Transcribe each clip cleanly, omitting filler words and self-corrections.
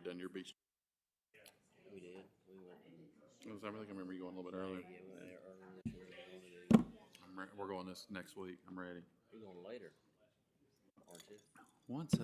done your beach? We did. We went. I think I remember you going a little bit earlier. Yeah, we went earlier this year. We're going to do. We're going this next week. I'm ready. You're going later, aren't you? Once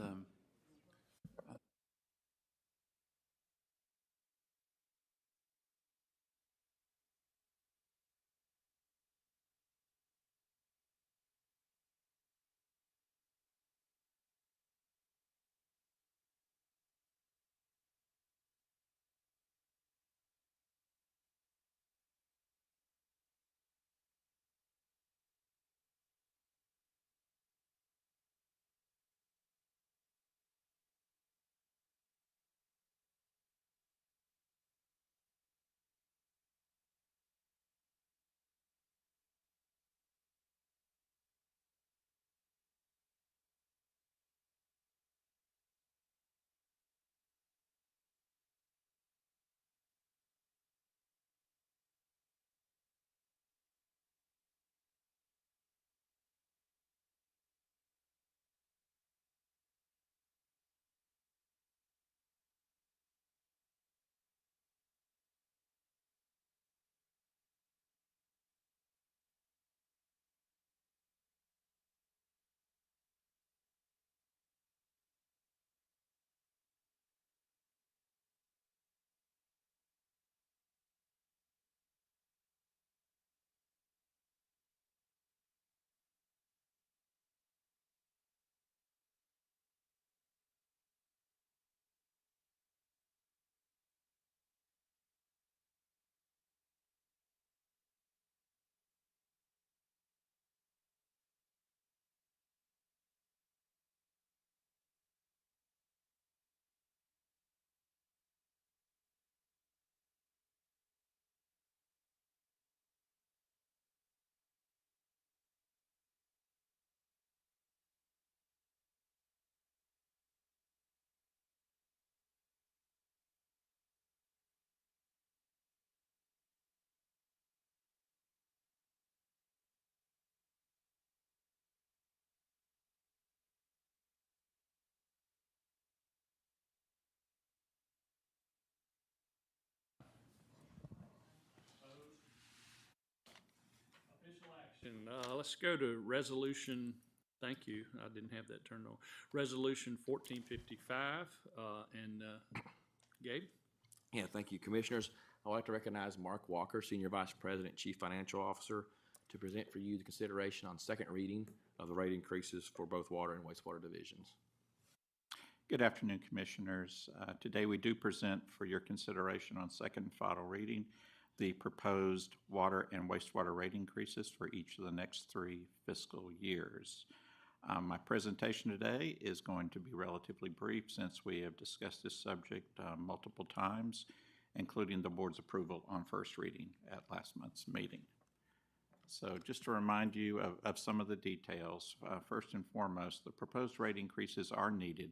let's go to resolution. Thank you. I didn't have that turned on. Resolution 1455. Gabe? Yeah, thank you, Commissioners. I'd like to recognize Mark Walker, Senior Vice President, Chief Financial Officer, to present for you the consideration on second reading of the rate increases for both water and wastewater divisions. Good afternoon, Commissioners. Today we do present for your consideration on second and final reading the proposed water and wastewater rate increases for each of the next 3 fiscal years. My presentation today is going to be relatively brief since we have discussed this subject multiple times, including the board's approval on first reading at last month's meeting. So just to remind you of some of the details, first and foremost, the proposed rate increases are needed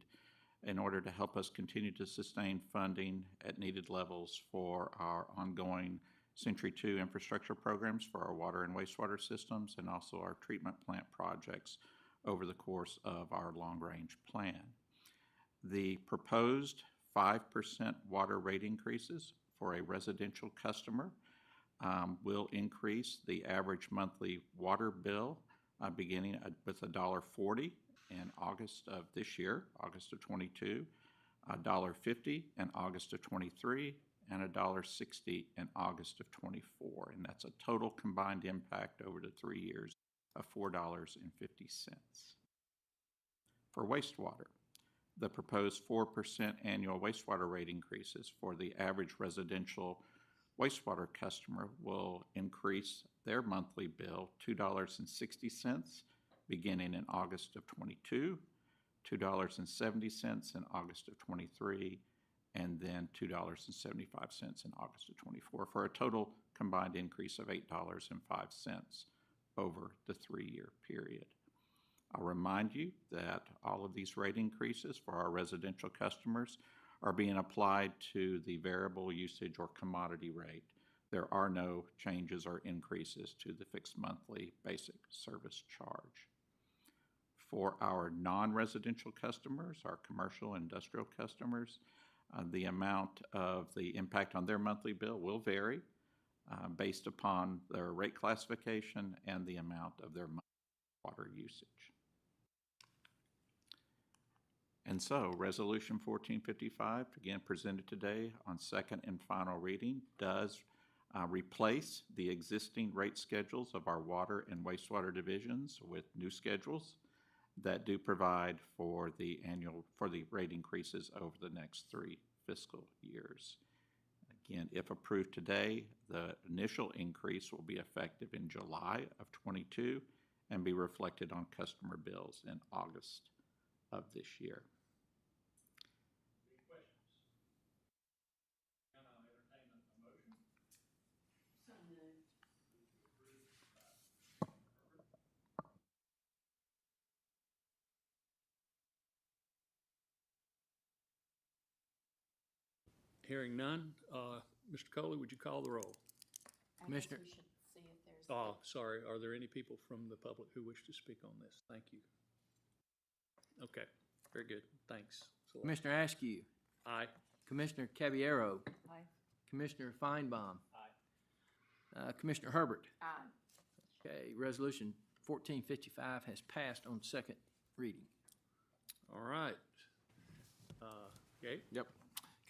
in order to help us continue to sustain funding at needed levels for our ongoing Century 2 infrastructure programs for our water and wastewater systems and also our treatment plant projects over the course of our long-range plan. The proposed 5% water rate increases for a residential customer will increase the average monthly water bill beginning with $1.40 in August of this year, August of 22, $1.50 in August of 23, and $1.60 in August of 24. And that's a total combined impact over the 3 years of $4.50. For wastewater, the proposed 4% annual wastewater rate increases for the average residential wastewater customer will increase their monthly bill $2.60 beginning in August of 22, $2.70 in August of 23, and then $2.75 in August of 24, for a total combined increase of $8.05 over the 3-year period. I'll remind you that all of these rate increases for our residential customers are being applied to the variable usage or commodity rate. There are no changes or increases to the fixed monthly basic service charge. For our non-residential customers, our commercial industrial customers, The amount of the impact on their monthly bill will vary based upon their rate classification and the amount of their water usage. And so, Resolution 1455, again presented today on second and final reading, does replace the existing rate schedules of our water and wastewater divisions with new schedules that do provide for the rate increases over the next 3 fiscal years. Again, if approved today, the initial increase will be effective in July of '22 and be reflected on customer bills in August of this year. Any questions? None, I'll entertain a motion. So moved. Hearing none, Mr. Coley, would you call the roll? I guess Commissioner- we should see if there's. Oh, sorry, are there any people from the public who wish to speak on this? Thank you. Okay, very good, thanks. Commissioner Askew, Aye. Commissioner Caballero, Aye. Commissioner Feinbaum. Commissioner Herbert. Aye. Okay, Resolution 1455 has passed on second reading. All right. Gabe? Yep.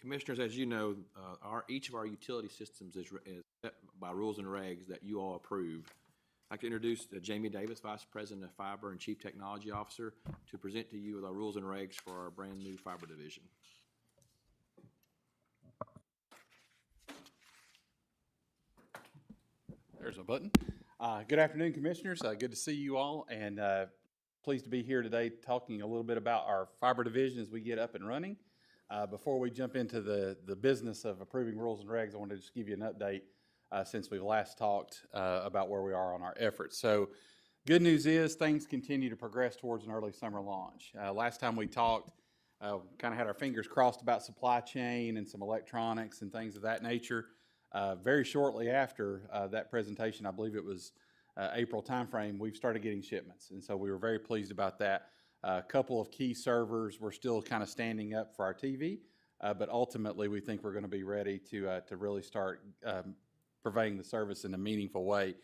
Commissioners, as you know, each of our utility systems is set by rules and regs that you all approve. I'd like to introduce Jamie Davis, Vice President of Fiber and Chief Technology Officer, to present to you with our rules and regs for our brand-new fiber division. There's a button. Good afternoon, Commissioners. Good to see you all, and pleased to be here today talking a little bit about our fiber division as we get up and running. Before we jump into the business of approving rules and regs, I wanted to just give you an update since we've last talked about where we are on our efforts. So, good news is things continue to progress towards an early summer launch. Last time we talked, kind of had our fingers crossed about supply chain and some electronics and things of that nature. Very shortly after that presentation, I believe it was April timeframe, we've started getting shipments, and so we were very pleased about that. A couple of key servers were still kind of standing up for our TV, but ultimately we think we're going to be ready to really start providing the service in a meaningful way.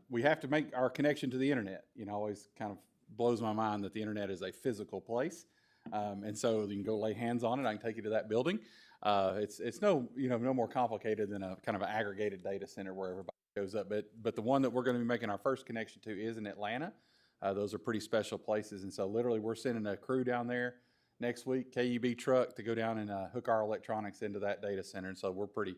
We have to make our connection to the internet. You know, always kind of blows my mind that the internet is a physical place, and so you can go lay hands on it. I can take you to that building. It's no more complicated than a kind of an aggregated data center where everybody goes up. But the one that we're going to be making our first connection to is in Atlanta. Those are pretty special places, and so literally we're sending a crew down there next week, KUB truck, to go down and hook our electronics into that data center. And so we're pretty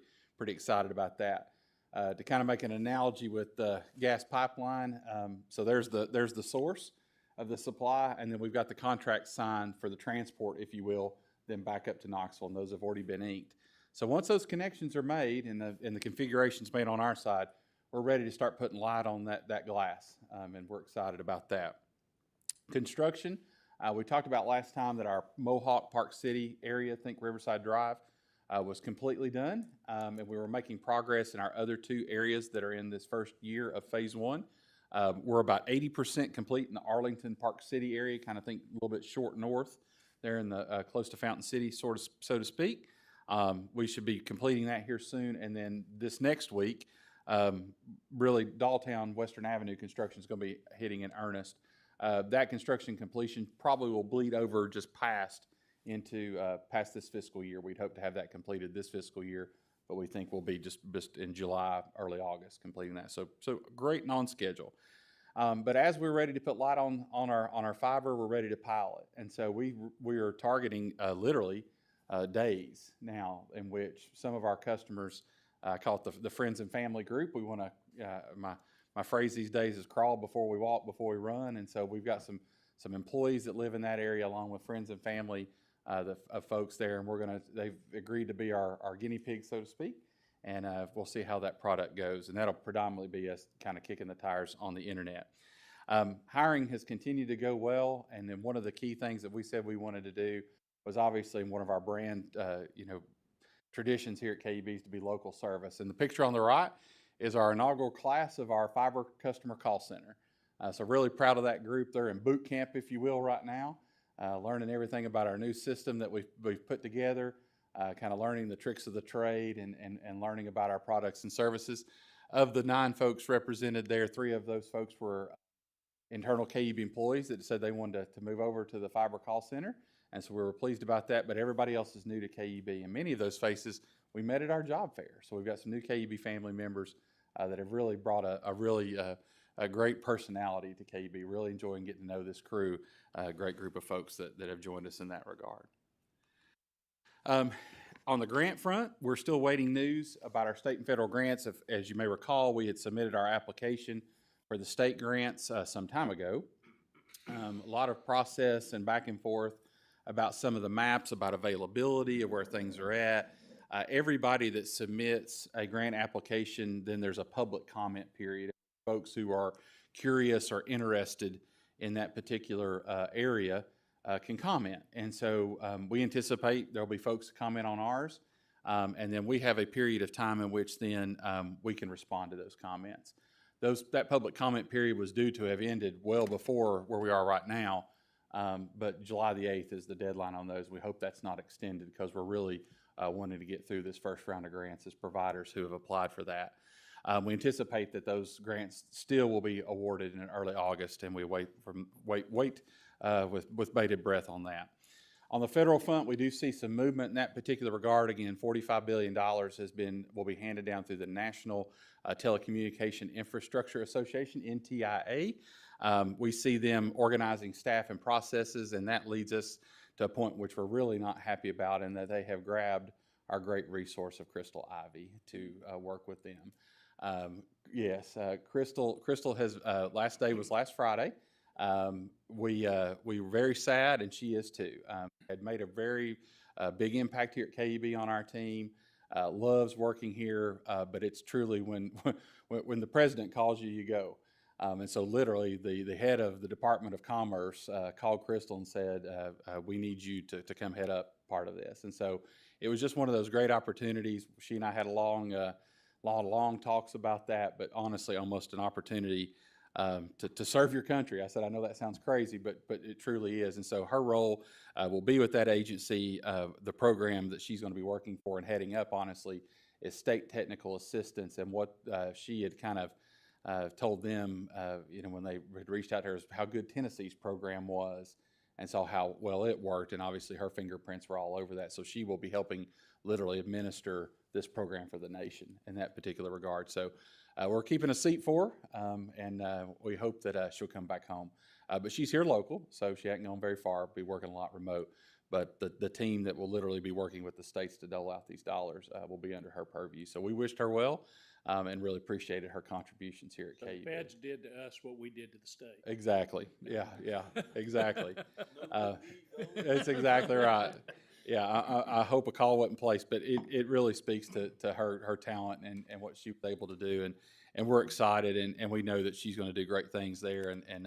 excited about that. To kind of make an analogy with the gas pipeline, so there's the source of the supply, and then we've got the contract signed for the transport, if you will, then back up to Knoxville, and those have already been inked. So once those connections are made and the configuration's made on our side, we're ready to start putting light on that glass, and we're excited about that. Construction, we talked about last time that our Mohawk Park City area, think Riverside Drive, was completely done, and we were making progress in our other 2 areas that are in this first year of Phase 1. We're about 80% complete in the Arlington Park City area, kind of think a little bit short north there in the close to Fountain City, so to speak. We should be completing that here soon, and then this next week, really Dolltown Western Avenue construction is going to be hitting in earnest. That construction completion probably will bleed over just past this fiscal year. We'd hope to have that completed this fiscal year, but we think we'll be just in July, early August completing that. So great and on schedule. But as we're ready to put light on our fiber, we're ready to pilot, and so we are targeting literally days now in which some of our customers, I call it the friends and family group. We want to my phrase these days is crawl before we walk, before we run, and so we've got some employees that live in that area along with friends and family of folks there, and they've agreed to be our guinea pigs, so to speak. And we'll see how that product goes. And that'll predominantly be us kind of kicking the tires on the internet. Hiring has continued to go well. And then one of the key things that we said we wanted to do was obviously one of our brand, traditions here at KUB is to be local service. And the picture on the right is our inaugural class of our fiber customer call center. So really proud of that group. They're in boot camp, if you will, right now, learning everything about our new system that we've put together. kind of learning the tricks of the trade and learning about our products and services. Of the 9 folks represented there, 3 of those folks were internal KUB employees that said they wanted to move over to the fiber call center. And so we were pleased about that, but everybody else is new to KUB. And many of those faces we met at our job fair. So we've got some new KUB family members that have really brought a great personality to KUB. Really enjoying getting to know this crew, a great group of folks that have joined us in that regard. On the grant front, we're still waiting news about our state and federal grants. As you may recall, we had submitted our application for the state grants some time ago. A lot of process and back and forth about some of the maps, about availability of where things are at. Everybody that submits a grant application, then there's a public comment period. Folks who are curious or interested in that particular area can comment. And so we anticipate there'll be folks that comment on ours, and then we have a period of time in which then we can respond to those comments. That public comment period was due to have ended well before where we are right now, but July the 8th is the deadline on those. We hope that's not extended because we're really wanting to get through this first round of grants as providers who have applied for that. We anticipate that those grants still will be awarded in early August, and we wait with bated breath on that. On the federal front, we do see some movement in that particular regard. Again, $45 billion will be handed down through the National Telecommunication Infrastructure Association, NTIA. We see them organizing staff and processes, and that leads us to a point which we're really not happy about, in that they have grabbed our great resource of Crystal Ivy to work with them. Yes, Crystal has, last day was last Friday. We were very sad, and she is too. Had made a very big impact here at KUB on our team. Loves working here, but it's truly when the president calls you, you go. And so literally the head of the Department of Commerce called Crystal and said, we need you to come head up part of this. And so it was just one of those great opportunities. She and I had a long talks about that, but honestly, almost an opportunity to serve your country. I said, I know that sounds crazy, but it truly is. And so her role will be with that agency. The program that she's going to be working for and heading up, honestly, is state technical assistance. And what she had kind of told them, when they had reached out to her, is how good Tennessee's program was and saw how well it worked. And obviously her fingerprints were all over that. So she will be helping literally administer this program for the nation in that particular regard. So we're keeping a seat for her, and we hope that she'll come back home. But she's here local, so she hasn't gone very far, be working a lot remote. But the team that will literally be working with the states to dole out these dollars will be under her purview. So we wished her well and really appreciated her contributions here at KUB. The feds did to us what we did to the state. Exactly. Yeah, exactly. That's exactly right. Yeah, I hope a call wasn't placed, but it really speaks to her talent and what she was able to do, and we're excited, and we know that she's going to do great things there, and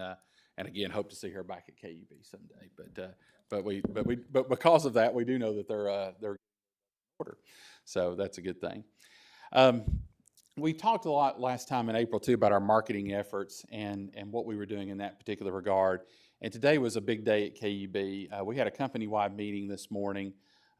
again hope to see her back at KUB someday. But because of that, we do know that they're order, so that's a good thing. We talked a lot last time in April too about our marketing efforts and what we were doing in that particular regard. And today was a big day at KUB. We had a company-wide meeting this morning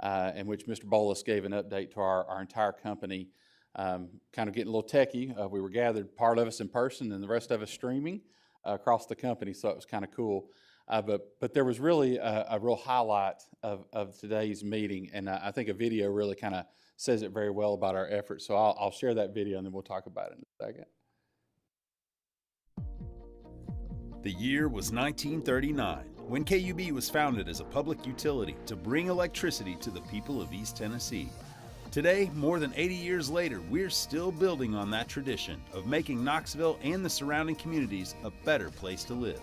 in which Mr. Bolus gave an update to our entire company, kind of getting a little techie. We were gathered, part of us in person and the rest of us streaming across the company, so it was kind of cool. But there was really a real highlight of today's meeting, and I think a video really kind of says it very well about our efforts. So I'll share that video and then we'll talk about it in a second. The year was 1939, when KUB was founded as a public utility to bring electricity to the people of East Tennessee. Today, more than 80 years later, we're still building on that tradition of making Knoxville and the surrounding communities a better place to live.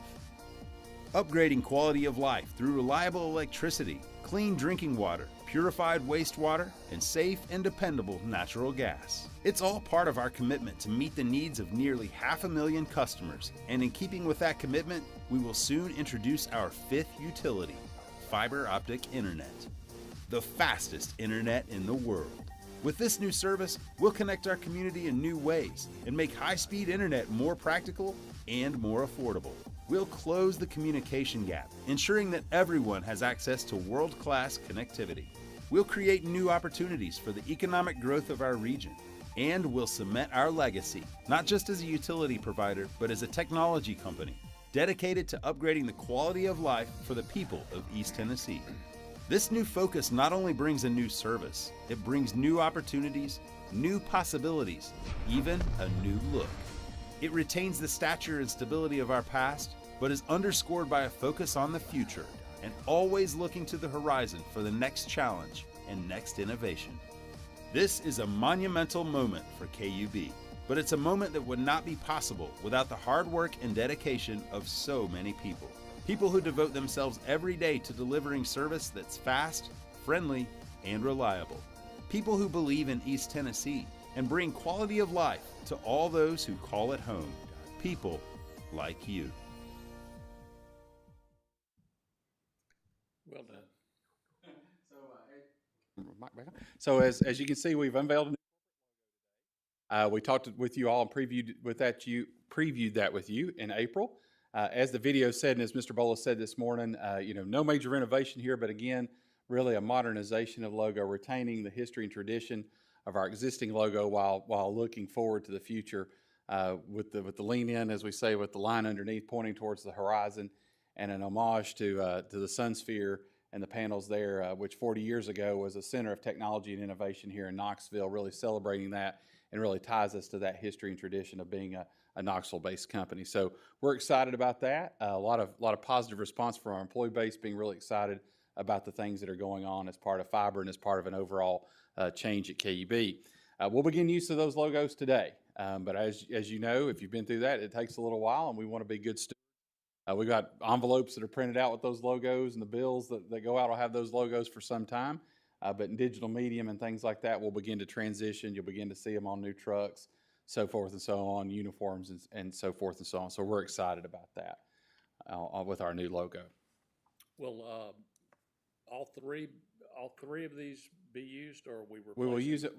Upgrading quality of life through reliable electricity, clean drinking water, purified wastewater, and safe and dependable natural gas. It's all part of our commitment to meet the needs of nearly 500,000 customers, and in keeping with that commitment, we will soon introduce our 5th utility, fiber optic internet. The fastest internet in the world. With this new service, we'll connect our community in new ways and make high-speed internet more practical and more affordable. We'll close the communication gap, ensuring that everyone has access to world-class connectivity. We'll create new opportunities for the economic growth of our region. And we'll cement our legacy, not just as a utility provider, but as a technology company, dedicated to upgrading the quality of life for the people of East Tennessee. This new focus not only brings a new service, it brings new opportunities, new possibilities, even a new look. It retains the stature and stability of our past, but is underscored by a focus on the future and always looking to the horizon for the next challenge and next innovation. This is a monumental moment for KUB, but it's a moment that would not be possible without the hard work and dedication of so many people. People who devote themselves every day to delivering service that's fast, friendly, and reliable. People who believe in East Tennessee and bring quality of life to all those who call it home. People like you. Well done. So as you can see, we've unveiled. We talked with you all and previewed that with you in April. As the video said, and as Mr. Bola said this morning, no major renovation here, but again, really a modernization of logo, retaining the history and tradition of our existing logo while looking forward to the future with the lean in, as we say, with the line underneath pointing towards the horizon, and an homage to the Sun Sphere and the panels there, which 40 years ago was a center of technology and innovation here in Knoxville, really celebrating that and really ties us to that history and tradition of being a Knoxville-based company. So we're excited about that. A lot of positive response from our employee base, being really excited about the things that are going on as part of fiber and as part of an overall change at KUB. We'll begin use of those logos today, but as you know, if you've been through that, it takes a little while, and we want to be good stewards. We've got envelopes that are printed out with those logos, and the bills that go out will have those logos for some time. But in digital medium and things like that, we'll begin to transition. You'll begin to see them on new trucks, so forth and so on, uniforms and so forth and so on. So we're excited about that with our new logo. Will all three of these be used, or are we replacing? We will use it.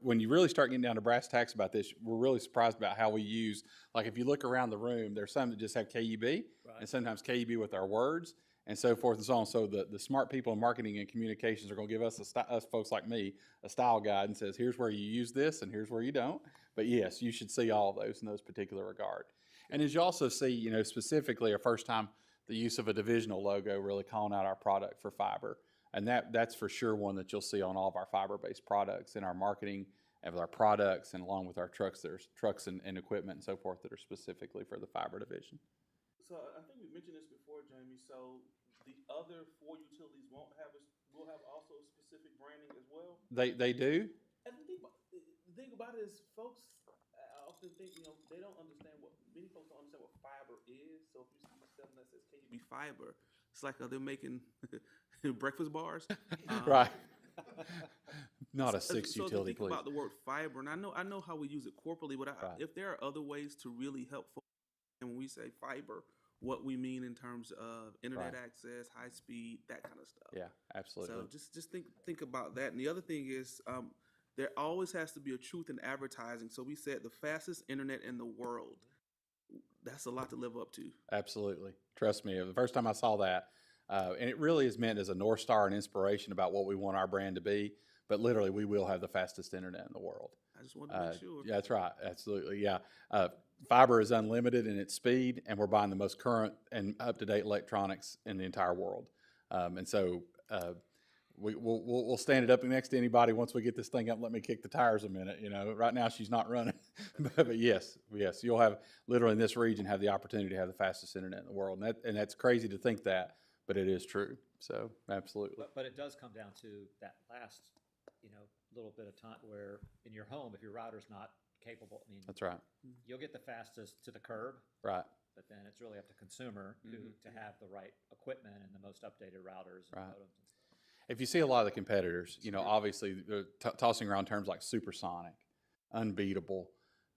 When you really start getting down to brass tacks about this, we're really surprised about how we use. Like if you look around the room, there's some that just have KUB, Right. and sometimes KUB with our words, and so forth and so on. So the smart people in marketing and communications are going to give us us folks like me a style guide and says, here's where you use this and here's where you don't. But yes, you should see all of those in those particular regard. And as you also see, specifically our first time the use of a divisional logo, really calling out our product for fiber. And that's for sure one that you'll see on all of our fiber-based products in our marketing and with our products, and along with our trucks. There's trucks and equipment and so forth that are specifically for the fiber division. So I think we mentioned this before, Jamie. So the other 4 utilities will have also specific branding as well. They do. And the thing about it is, folks often think they don't understand many folks don't understand what fiber is. So if you see something that says KUB fiber, it's like they're making breakfast bars. Right. Not a six so utility, think please. about the word fiber, and I know how we use it corporately, but Right. if there are other ways to really help folks, and when we say fiber, what we mean in terms of internet Right. access, high speed, that kind of stuff. Yeah, absolutely. So just think about that. And the other thing is, there always has to be a truth in advertising. So we said the fastest internet in the world. That's a lot to live up to. Absolutely. Trust me, the first time I saw that, and it really is meant as a North Star and inspiration about what we want our brand to be, but literally we will have the fastest internet in the world. I just wanted to make sure. Yeah, that's right. Absolutely. Yeah. Fiber is unlimited in its speed, and we're buying the most current and up-to-date electronics in the entire world. And so we'll stand it up next to anybody once we get this thing up. Let me kick the tires a minute. Right now she's not running, but yes, you'll have literally in this region have the opportunity to have the fastest internet in the world, and that's crazy to think that, but it is true. So absolutely. But it does come down to that last, little bit of time where in your home, if your router's not capable, That's right. you'll get the fastest to the curb. Right. But then it's really up to consumer to have the right equipment and the most updated routers and Right. modems. If you see a lot of the competitors, obviously they're tossing around terms like supersonic, unbeatable.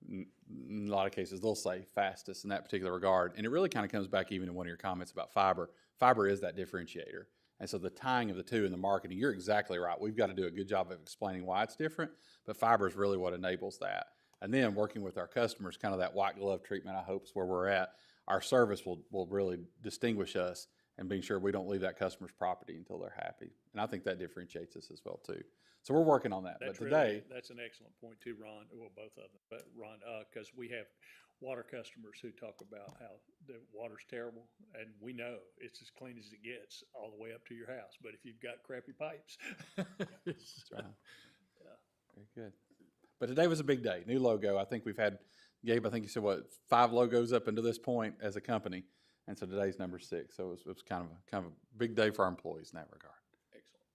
In a lot of cases, they'll say fastest in that particular regard. And it really kind of comes back even to one of your comments about fiber. Fiber is that differentiator. And so the tying of the two in the marketing, you're exactly right. We've got to do a good job of explaining why it's different, but fiber is really what enables that. And then working with our customers, kind of that white glove treatment, I hope is where we're at. Our service will really distinguish us and being sure we don't leave that customer's property until they're happy. And I think that differentiates us as well too. So we're working on that. That's But today, that's an excellent point too, Ron, well, both of them, but Ron, because we have water customers who talk about how the water's terrible, and we know it's as clean as it gets all the way up to your house, but if you've got crappy pipes. that's right. Very good. But today was a big day. New logo. I think we've had, Gabe, I think you said, what, 5 logos up until this point as a company. And so today's number 6. So it was kind of a big day for our employees in that regard. Excellent.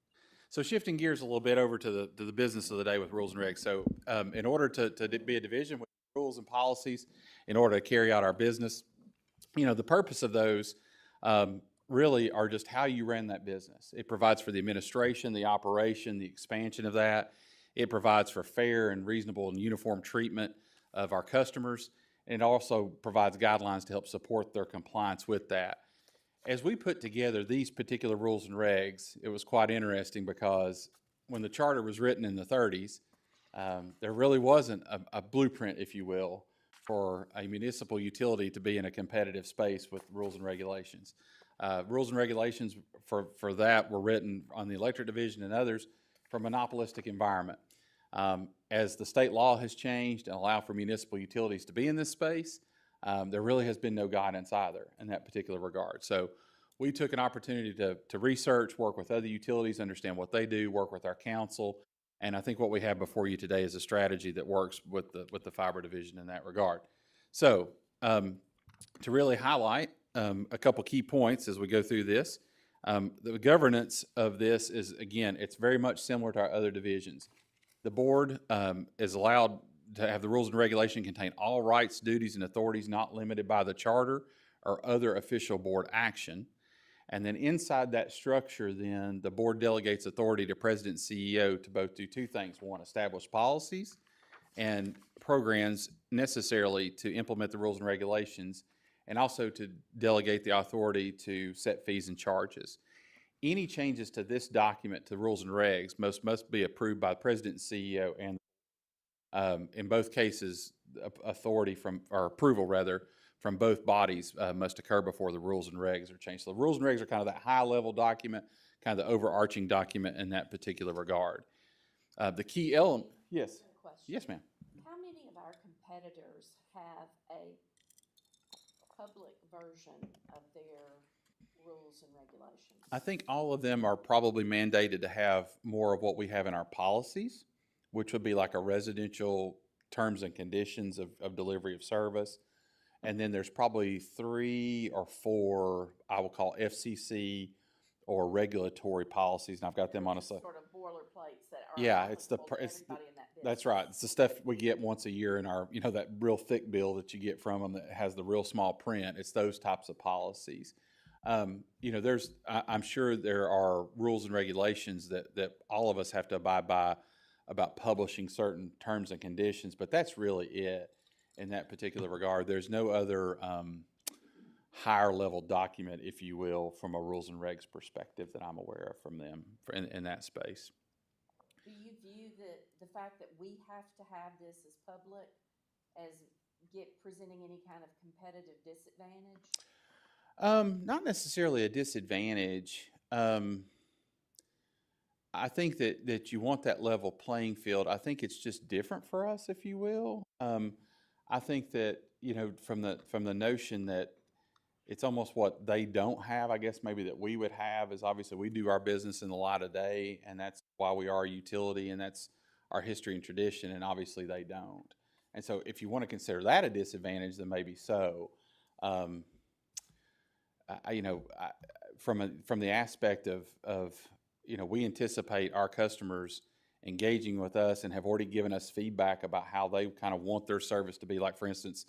So shifting gears a little bit over to the business of the day with rules and regs. So in order to be a division with rules and policies, in order to carry out our business, the purpose of those really are just how you ran that business. It provides for the administration, the operation, the expansion of that. It provides for fair and reasonable and uniform treatment of our customers. And it also provides guidelines to help support their compliance with that. As we put together these particular rules and regs, it was quite interesting because when the charter was written in the 30s, there really wasn't a blueprint, if you will, for a municipal utility to be in a competitive space with rules and regulations. Rules and regulations for that were written on the electric division and others for a monopolistic environment. As the state law has changed and allowed for municipal utilities to be in this space, there really has been no guidance either in that particular regard. So we took an opportunity to research, work with other utilities, understand what they do, work with our council, and I think what we have before you today is a strategy that works with the fiber division in that regard. So to really highlight a couple key points as we go through this, the governance of this is, again, it's very much similar to our other divisions. The board is allowed to have the rules and regulation contain all rights, duties, and authorities not limited by the charter or other official board action. And then inside that structure, then the board delegates authority to president and CEO to both do 2 things. 1, establish policies and programs necessarily to implement the rules and regulations, and also to delegate the authority to set fees and charges. Any changes to this document, to rules and regs, must be approved by the president and CEO, and in both cases, authority or approval rather, from both bodies must occur before the rules and regs are changed. So the rules and regs are kind of that high-level document, kind of the overarching document in that particular regard. The key element, yes. Question. Yes, ma'am. How many of our competitors have a public version of their rules and regulations? I think all of them are probably mandated to have more of what we have in our policies, which would be like a residential terms and conditions of delivery of service. And then there's probably 3 or 4, I will call FCC or regulatory policies, and I've got them on a sort of boilerplates that are it's applicable to everybody in that business. that's right. It's the stuff we get once a year in our, that real thick bill that you get from them that has the real small print. It's those types of policies. I'm sure there are rules and regulations that all of us have to abide by about publishing certain terms and conditions, but that's really it in that particular regard. There's no other higher level document, if you will, from a rules and regs perspective that I'm aware of from them in that space. Do you view the fact that we have to have this as public as presenting any kind of competitive disadvantage? Not necessarily a disadvantage. I think that you want that level playing field. I think it's just different for us, if you will. I think that, from the notion that it's almost what they don't have, I guess maybe that we would have, is obviously we do our business in the light of day, and that's why we are a utility, and that's our history and tradition, and obviously they don't. And so if you want to consider that a disadvantage, then maybe so. From the aspect of we anticipate our customers engaging with us and have already given us feedback about how they kind of want their service to be, like, for instance,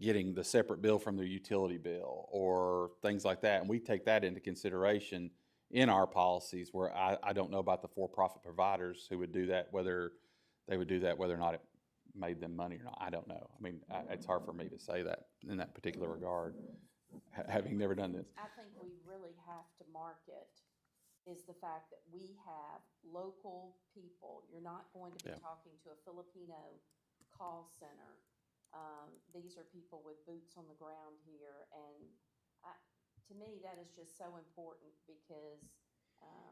getting the separate bill from their utility bill or things like that. And we take that into consideration in our policies, where I don't know about the for-profit providers who would do that, whether they would do that, whether or not it made them money or not. I don't know. I mean, it's hard for me to say that in that particular regard, having never done this. I think we really have to market is the fact that we have local people. You're not going to be talking to a Filipino call center. These are people with boots on the ground here, and to me, that is just so important because,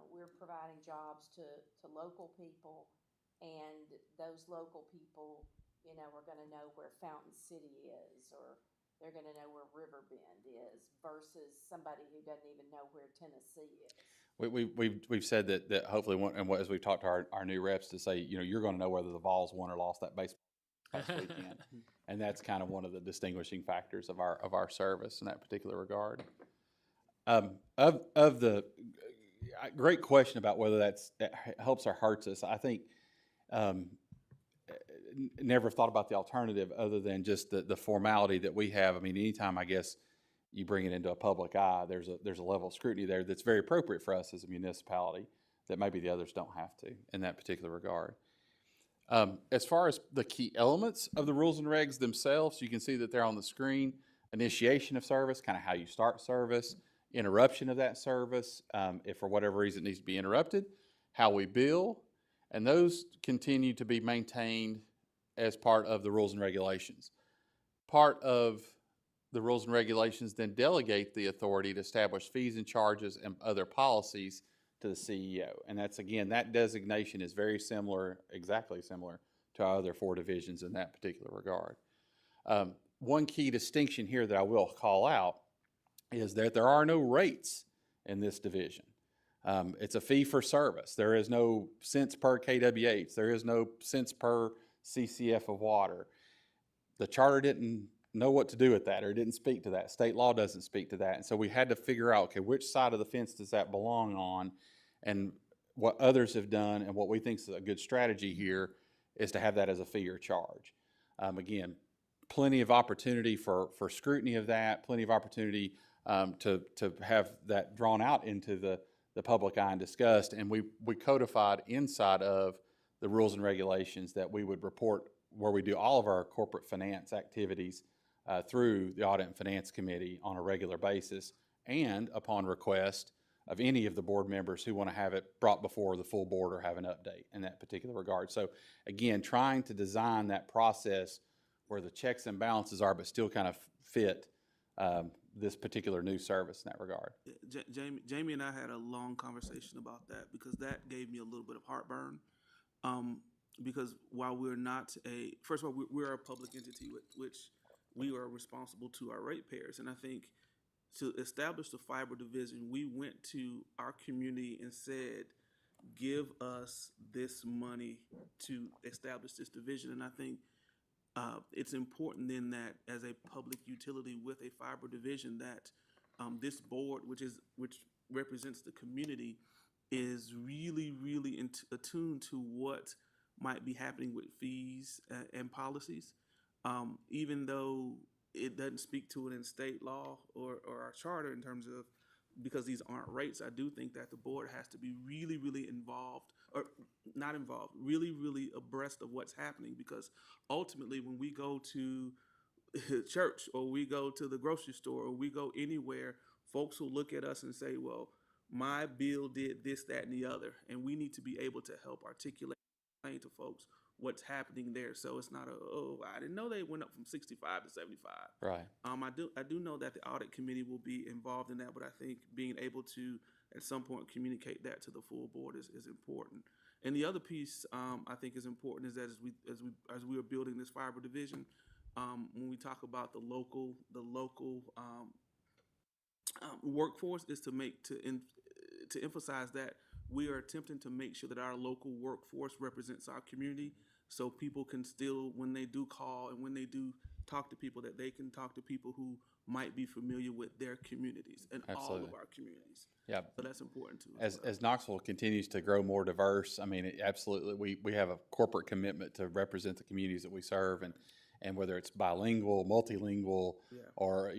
we're providing jobs to local people, and those local people, you know, are gonna know where Fountain City is, or they're gonna know where Riverbend is versus somebody who doesn't even know where Tennessee is. We've said that hopefully, as we've talked to our new reps to say, you know, you're going to know whether the Vols won or lost that baseball last weekend. And that's kind of one of the distinguishing factors of our service in that particular regard. Of the great question about whether that helps or hurts us, I think never thought about the alternative other than just the formality that we have. I mean, anytime I guess you bring it into a public eye, there's a level of scrutiny there that's very appropriate for us as a municipality that maybe the others don't have to in that particular regard. As far as the key elements of the rules and regs themselves, you can see that they're on the screen. Initiation of service, kind of how you start service, interruption of that service, if for whatever reason it needs to be interrupted, how we bill, and those continue to be maintained as part of the rules and regulations. Part of the rules and regulations then delegate the authority to establish fees and charges and other policies to the CEO. And that's, again, that designation is very similar, exactly similar to our other 4 divisions in that particular regard. One key distinction here that I will call out is that there are no rates in this division. It's a fee for service. There is no cents per KWH. There is no cents per CCF of water. The charter didn't know what to do with that, or didn't speak to that. State law doesn't speak to that. And so we had to figure out, okay, which side of the fence does that belong on? And what others have done and what we think is a good strategy here is to have that as a fee or charge. Again, plenty of opportunity for scrutiny of that, plenty of opportunity to have that drawn out into the public eye and discussed. And we codified inside of the rules and regulations that we would report where we do all of our corporate finance activities through the Audit and Finance Committee on a regular basis, and upon request of any of the board members who want to have it brought before the full board or have an update in that particular regard. So again, trying to design that process where the checks and balances are, but still kind of fit this particular new service in that regard. Jamie and I had a long conversation about that because that gave me a little bit of heartburn. Because while we're not first of all, we're a public entity which we are responsible to our ratepayers. And I think to establish the fiber division, we went to our community and said, give us this money to establish this division. And I think it's important then that as a public utility with a fiber division that this board, which represents the community, is really, really attuned to what might be happening with fees and policies. Even though it doesn't speak to it in state law or our charter in terms of, because these aren't rates, I do think that the board has to be really, really involved, or not involved, really, really abreast of what's happening, because ultimately when we go to church or we go to the grocery store or we go anywhere, folks will look at us and say, well, my bill did this, that, and the other, and we need to be able to help articulate to folks what's happening there. So it's not I didn't know they went up from 65 to 75. Right. I do know that the audit committee will be involved in that, but I think being able to at some point communicate that to the full board is important. And the other piece I think is important is that as we are building this fiber division, when we talk about the local workforce, is to emphasize that we are attempting to make sure that our local workforce represents our community, so people can still, when they do call and when they do talk to people, that they can talk to people who might be familiar with their communities and Absolutely. all of our communities. Yeah. So that's important too. As Knoxville continues to grow more diverse, I mean, absolutely, we have a corporate commitment to represent the communities that we serve, and whether it's bilingual, multilingual, Yeah. or,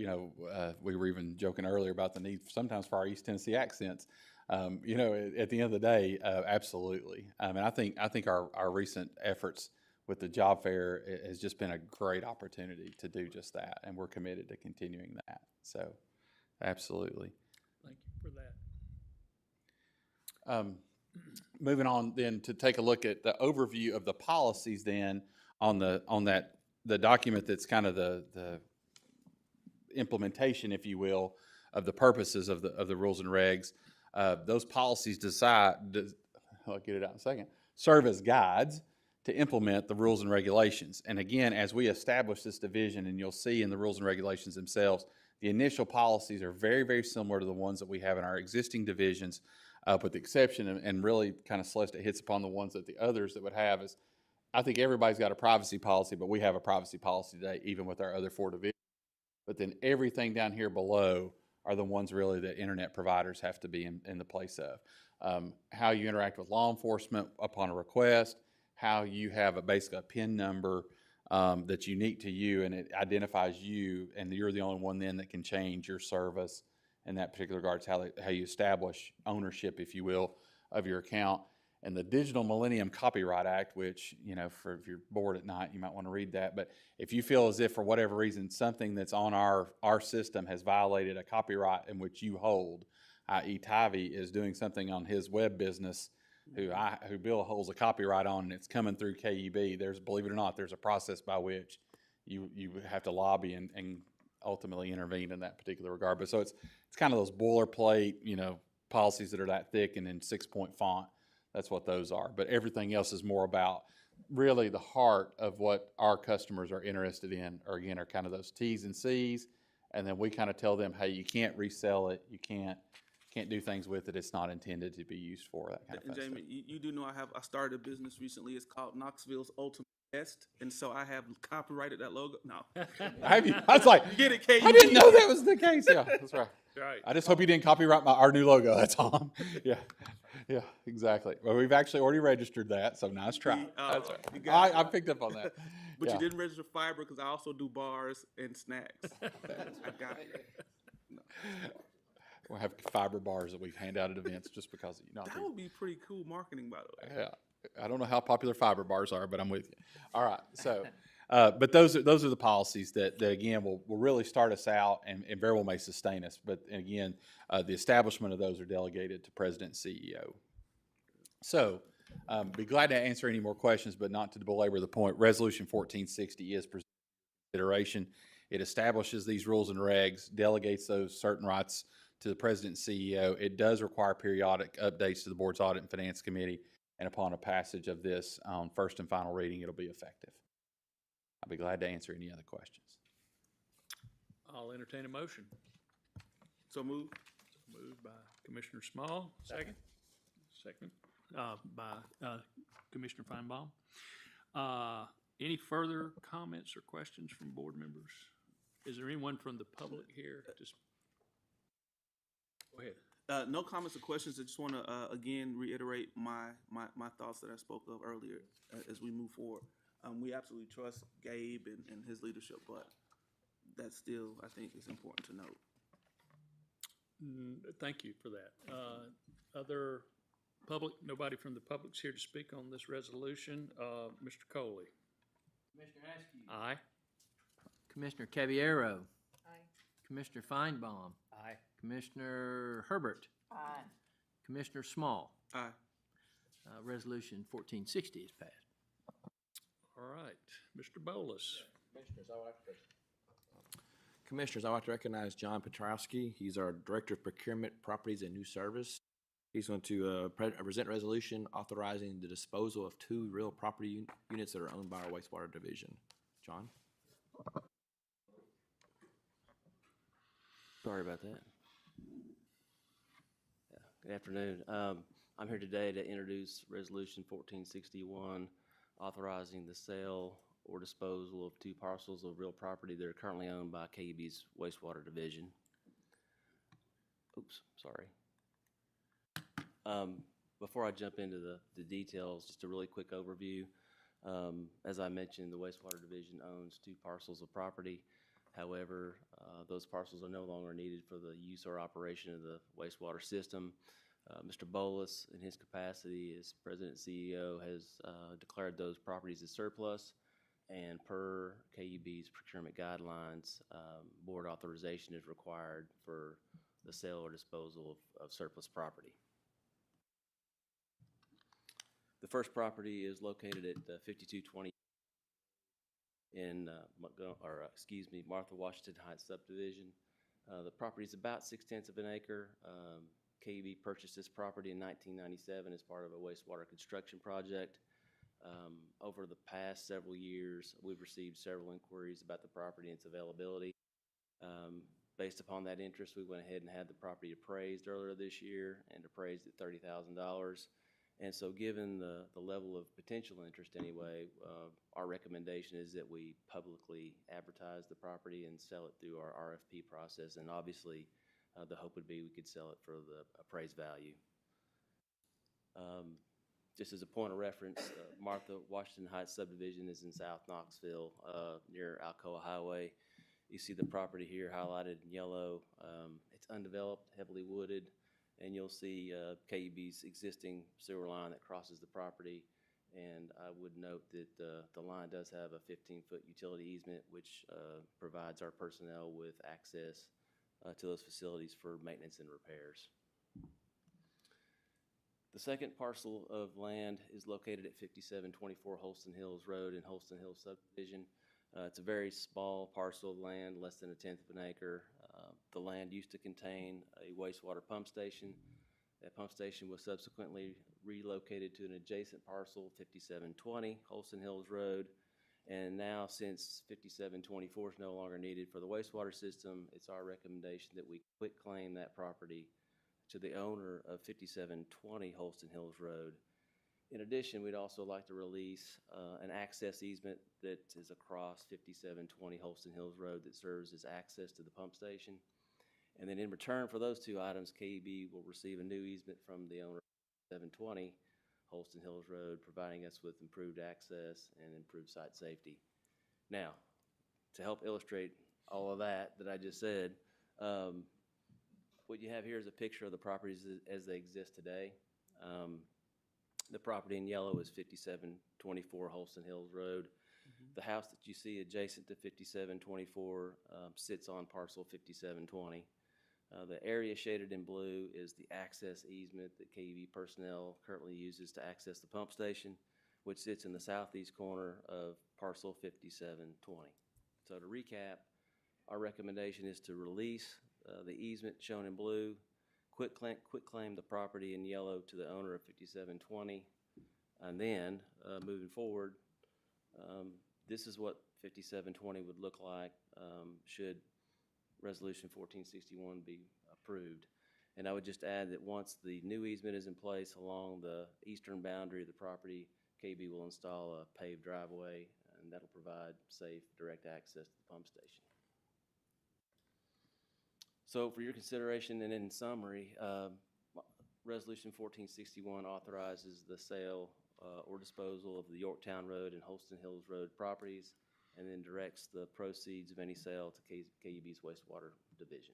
we were even joking earlier about the need sometimes for our East Tennessee accents. At the end of the day, absolutely. And I think our recent efforts with the job fair has just been a great opportunity to do just that, and we're committed to continuing that. So, absolutely. Thank you for that. Moving on then to take a look at the overview of the policies then on the document that's kind of the implementation, if you will, of the purposes of the rules and regs. Those policies I'll get it out in a second, serve as guides to implement the rules and regulations. And again, as we establish this division, and you'll see in the rules and regulations themselves, the initial policies are very, very similar to the ones that we have in our existing divisions, with the exception, and really kind of Celeste hits upon the ones that the others that would have is, I think everybody's got a privacy policy, but we have a privacy policy today, even with our other 4 divisions. But then everything down here below are the ones really that internet providers have to be in the place of. How you interact with law enforcement upon a request, how you have basically a PIN number that's unique to you, and it identifies you, and you're the only one then that can change your service in that particular regard. It's how you establish ownership, if you will, of your account. And the Digital Millennium Copyright Act, which, you know, if you're bored at night, you might want to read that. But if you feel as if for whatever reason something that's on our system has violated a copyright in which you hold, i.e. Tyvee is doing something on his web business who Bill holds a copyright on, and it's coming through KUB, believe it or not, there's a process by which you have to lobby and ultimately intervene in that particular regard. But so it's kind of those boilerplate, you know, policies that are that thick and in 6-point font. That's what those are. But everything else is more about really the heart of what our customers are interested in, or again, are kind of those T's and C's. And then we kind of tell them, hey, you can't resell it. You can't do things with it. It's not intended to be used for that kind of thing. Jamie, you do know I started a business recently. It's called Knoxville's Ultimate Best, and so I have copyrighted that logo. No. I was like, You get it, KUB. I didn't know that was the case. Yeah, that's right. Right. I just hope you didn't copyright our new logo. That's all. Yeah, exactly. Well, we've actually already registered that, so nice try. That's right. I picked up on that. But Yeah. you didn't register fiber because I also do bars and snacks. I got it. No. We'll have fiber bars that we hand out at events just because, you know. That would be pretty cool marketing, by the way. Yeah, I don't know how popular fiber bars are, but I'm with you. All right, so, but those are the policies that again will really start us out and very well may sustain us. But again, the establishment of those are delegated to President and CEO. So, be glad to answer any more questions, but not to belabor the point. Resolution 1460 is presented for consideration. It establishes these rules and regs, delegates those certain rights to the President and CEO. It does require periodic updates to the Board's Audit and Finance Committee, and upon a passage of this on first and final reading, it'll be effective. I'll be glad to answer any other questions. I'll entertain a motion. So move. Moved by Commissioner Small, second. Second by Commissioner Feinbaum. Any further comments or questions from board members? Is there anyone from the public here? Just go ahead. No comments or questions. I just want to again reiterate my thoughts that I spoke of earlier as we move forward. We absolutely trust Gabe and his leadership, but that still, I think, is important to note. Thank you for that. Other public, nobody from the public's here to speak on this resolution. Mr. Coley. Commissioner Askew. Aye. Commissioner Caballero. Aye. Commissioner Feinbaum. Aye. Commissioner Herbert. Aye. Commissioner Small. Aye. Resolution 1460 is passed. All right. Mr. Bolus. Commissioners, I'd like to recognize John Petrowski. He's our Director of Procurement, Properties, and New Service. He's going to present a resolution authorizing the disposal of 2 real property units that are owned by our wastewater division. John? Sorry about that. Yeah, good afternoon. I'm here today to introduce Resolution 1461, authorizing the sale or disposal of 2 parcels of real property that are currently owned by KUB's Wastewater Division. Oops, sorry. Before I jump into the details, just a really quick overview. As I mentioned, the Wastewater Division owns 2 parcels of property. However, those parcels are no longer needed for the use or operation of the wastewater system. Mr. Bolus, in his capacity as President and CEO, has declared those properties as surplus, and per KUB's procurement guidelines, board authorization is required for the sale or disposal of surplus property. The first property is located at 5220 in Martha Washington Heights subdivision. The property is about 6/10 of an acre. KUB purchased this property in 1997 as part of a wastewater construction project. Over the past several years, we've received several inquiries about the property and its availability. Based upon that interest, we went ahead and had the property appraised earlier this year and appraised at $30,000. And so given the level of potential interest anyway, our recommendation is that we publicly advertise the property and sell it through our RFP process. And obviously, the hope would be we could sell it for the appraised value. Just as a point of reference, Martha Washington Heights subdivision is in South Knoxville, near Alcoa Highway. You see the property here highlighted in yellow. It's undeveloped, heavily wooded, and you'll see KUB's existing sewer line that crosses the property. And I would note that the line does have a 15-foot utility easement, which provides our personnel with access to those facilities for maintenance and repairs. The second parcel of land is located at 5724 Holston Hills Road in Holston Hills subdivision. It's a very small parcel of land, less than 1/10 of an acre. The land used to contain a wastewater pump station. That pump station was subsequently relocated to an adjacent parcel, 5720 Holston Hills Road. And now, since 5724 is no longer needed for the wastewater system, it's our recommendation that we quit claim that property to the owner of 5720 Holston Hills Road. In addition, we'd also like to release an access easement that is across 5720 Holston Hills Road that serves as access to the pump station. And then in return for those two items, KUB will receive a new easement from the owner of 720 Holston Hills Road, providing us with improved access and improved site safety. Now, to help illustrate all of that I just said, what you have here is a picture of the properties as they exist today. The property in yellow is 5724 Holston Hills Road. The house that you see adjacent to 5724 sits on parcel 5720. The area shaded in blue is the access easement that KUB personnel currently uses to access the pump station, which sits in the southeast corner of parcel 5720. So to recap, our recommendation is to release the easement shown in blue, quit claim the property in yellow to the owner of 5720, and then moving forward, this is what 5720 would look like should Resolution 1461 be approved. And I would just add that once the new easement is in place along the eastern boundary of the property, KB will install a paved driveway, and that'll provide safe, direct access to the pump station. So for your consideration and in summary, Resolution 1461 authorizes the sale or disposal of the Yorktown Road and Holston Hills Road properties, and then directs the proceeds of any sale to KUB's Wastewater Division.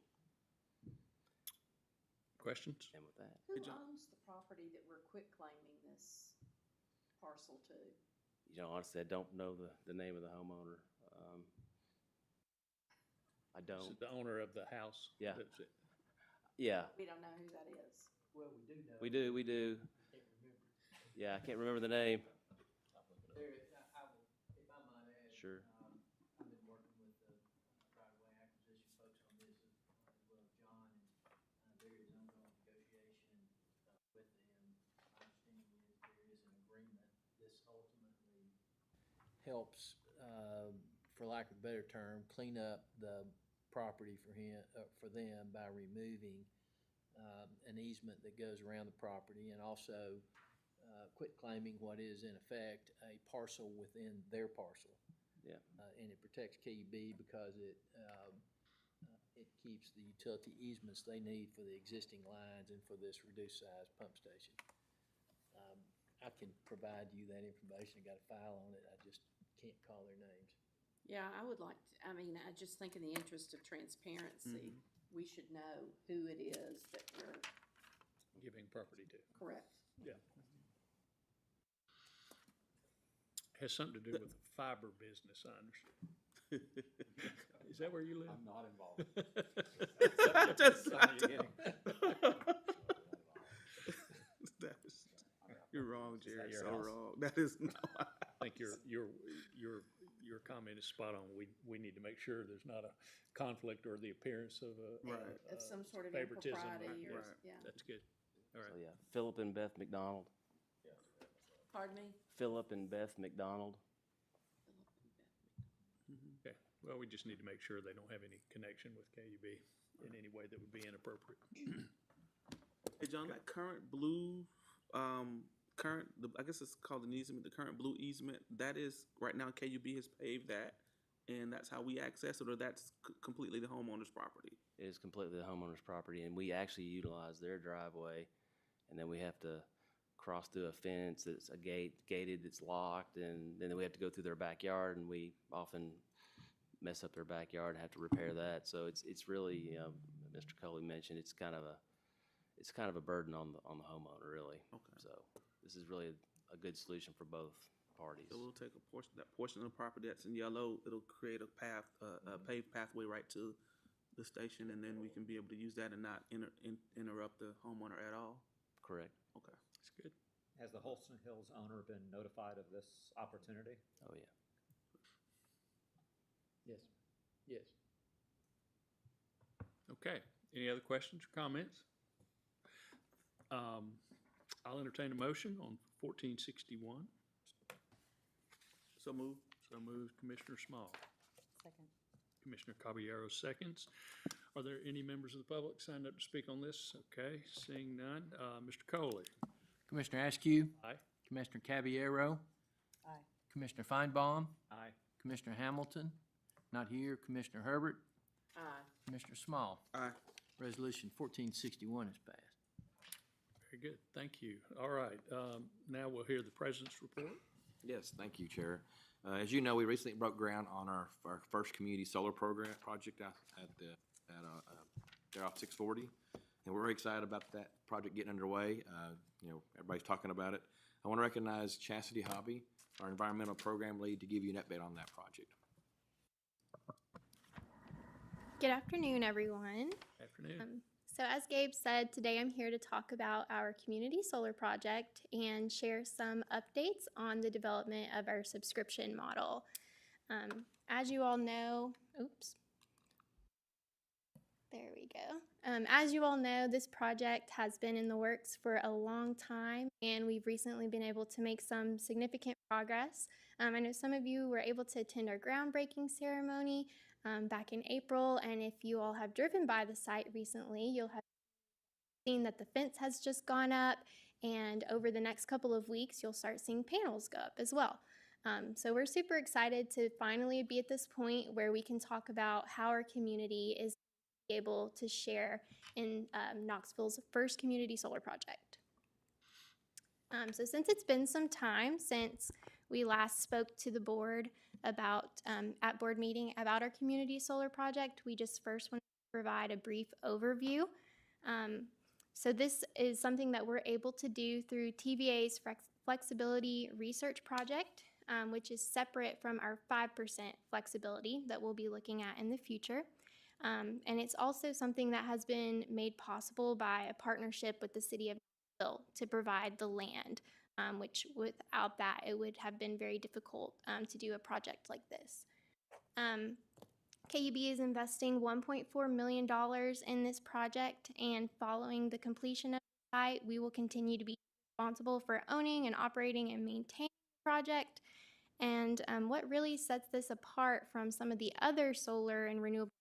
Questions? And with that, Who owns the property that we're quit claiming this parcel to? you know, honestly, I don't know the name of the homeowner. I This don't. is the owner of the house? Yeah. That's it. Yeah, We don't know who that is. Well, we do know. we do. Can't remember. Yeah, I can't remember the name. There, I will, if I might add. Sure. I've been working with the right-of-way acquisition folks on this as well as John, and there is ongoing negotiation with them. My understanding is there is an agreement. This ultimately helps, for lack of a better term, clean up the property for them by removing an easement that goes around the property, and also quit claiming what is in effect a parcel within their parcel. Yeah. And it protects KUB because it keeps the utility easements they need for the existing lines and for this reduced size pump station. I can provide you that information. I got a file on it. I just can't call their names. Yeah, I would like to, I mean, I just think in the interest of transparency, we should know who it is that we're Giving property to. correct. Yeah. Has something to do with the fiber business, I understand. Is that where you live? I'm not involved. You're wrong, Jerry. your So house? wrong. That is not. I think your your comment is spot on. We need to make sure there's not a conflict or the appearance of Right. Of some sort of favoritism. impropriety or, Right. yeah. That's good. All So, right. yeah, Philip and Beth McDonald. Pardon me? Philip and Beth McDonald. Okay. Well, we just need to make sure they don't have any connection with KUB in any way that would be inappropriate. Hey, John, that current blue, I guess it's called an easement, the current blue easement, that is, right now KUB has paved that, and that's how we access it, or that's completely the homeowner's property? It is completely the homeowner's property, and we actually utilize their driveway, and then we have to cross through a fence that's gated, that's locked, and then we have to go through their backyard, and we often mess up their backyard and have to repair that. So it's really, Mr. Coley mentioned, it's kind of a burden on the homeowner, really. Okay. So this is really a good solution for both parties. So we'll take that portion of the property that's in yellow, it'll create a path, a paved pathway right to the station, and then we can be able to use that and not interrupt the homeowner at all? Correct. Okay. That's good. Has the Holston Hills owner been notified of this opportunity? Oh, yeah. Yes. Yes. Okay. Any other questions or comments? I'll entertain a motion on 1461. So move. So moved Commissioner Small. Second. Commissioner Caballero seconds. Are there any members of the public signed up to speak on this? Okay, seeing none. Mr. Coley? Commissioner Askew, Aye. Commissioner Caballero, Aye. Commissioner Feinbaum, Aye. Commissioner Hamilton, not here, Commissioner Herbert, Aye. Commissioner Small. Aye. Resolution 1461 is passed. Very good, thank you. All right, now we'll hear the President's report. Yes, thank you, Chair. As you know, we recently broke ground on our first community solar project there off 640, and we're very excited about that project getting underway. Everybody's talking about it. I want to recognize Chastity Hobby, our environmental program lead, to give you an update on that project. Good afternoon, everyone. Afternoon. So as Gabe said, today I'm here to talk about our community solar project and share some updates on the development of our subscription model. As you all know, there we go. As you all know, this project has been in the works for a long time, and we've recently been able to make some significant progress. I know some of you were able to attend our groundbreaking ceremony back in April, and if you all have driven by the site recently, you'll have seen that the fence has just gone up, and over the next couple of weeks, you'll start seeing panels go up as well. So we're super excited to finally be at this point where we can talk about how our community is able to share in Knoxville's first community solar project. So since it's been some time since we last spoke to the board about, at board meeting about our community solar project, we just first want to provide a brief overview. So this is something that we're able to do through TVA's Flexibility Research Project, which is separate from our 5% flexibility that we'll be looking at in the future. And it's also something that has been made possible by a partnership with the city of Knoxville to provide the land, which without that, it would have been very difficult to do a project like this. KUB is investing $1.4 million in this project, and following the completion of the site, we will continue to be responsible for owning and operating and maintaining the project. And what really sets this apart from some of the other solar and renewable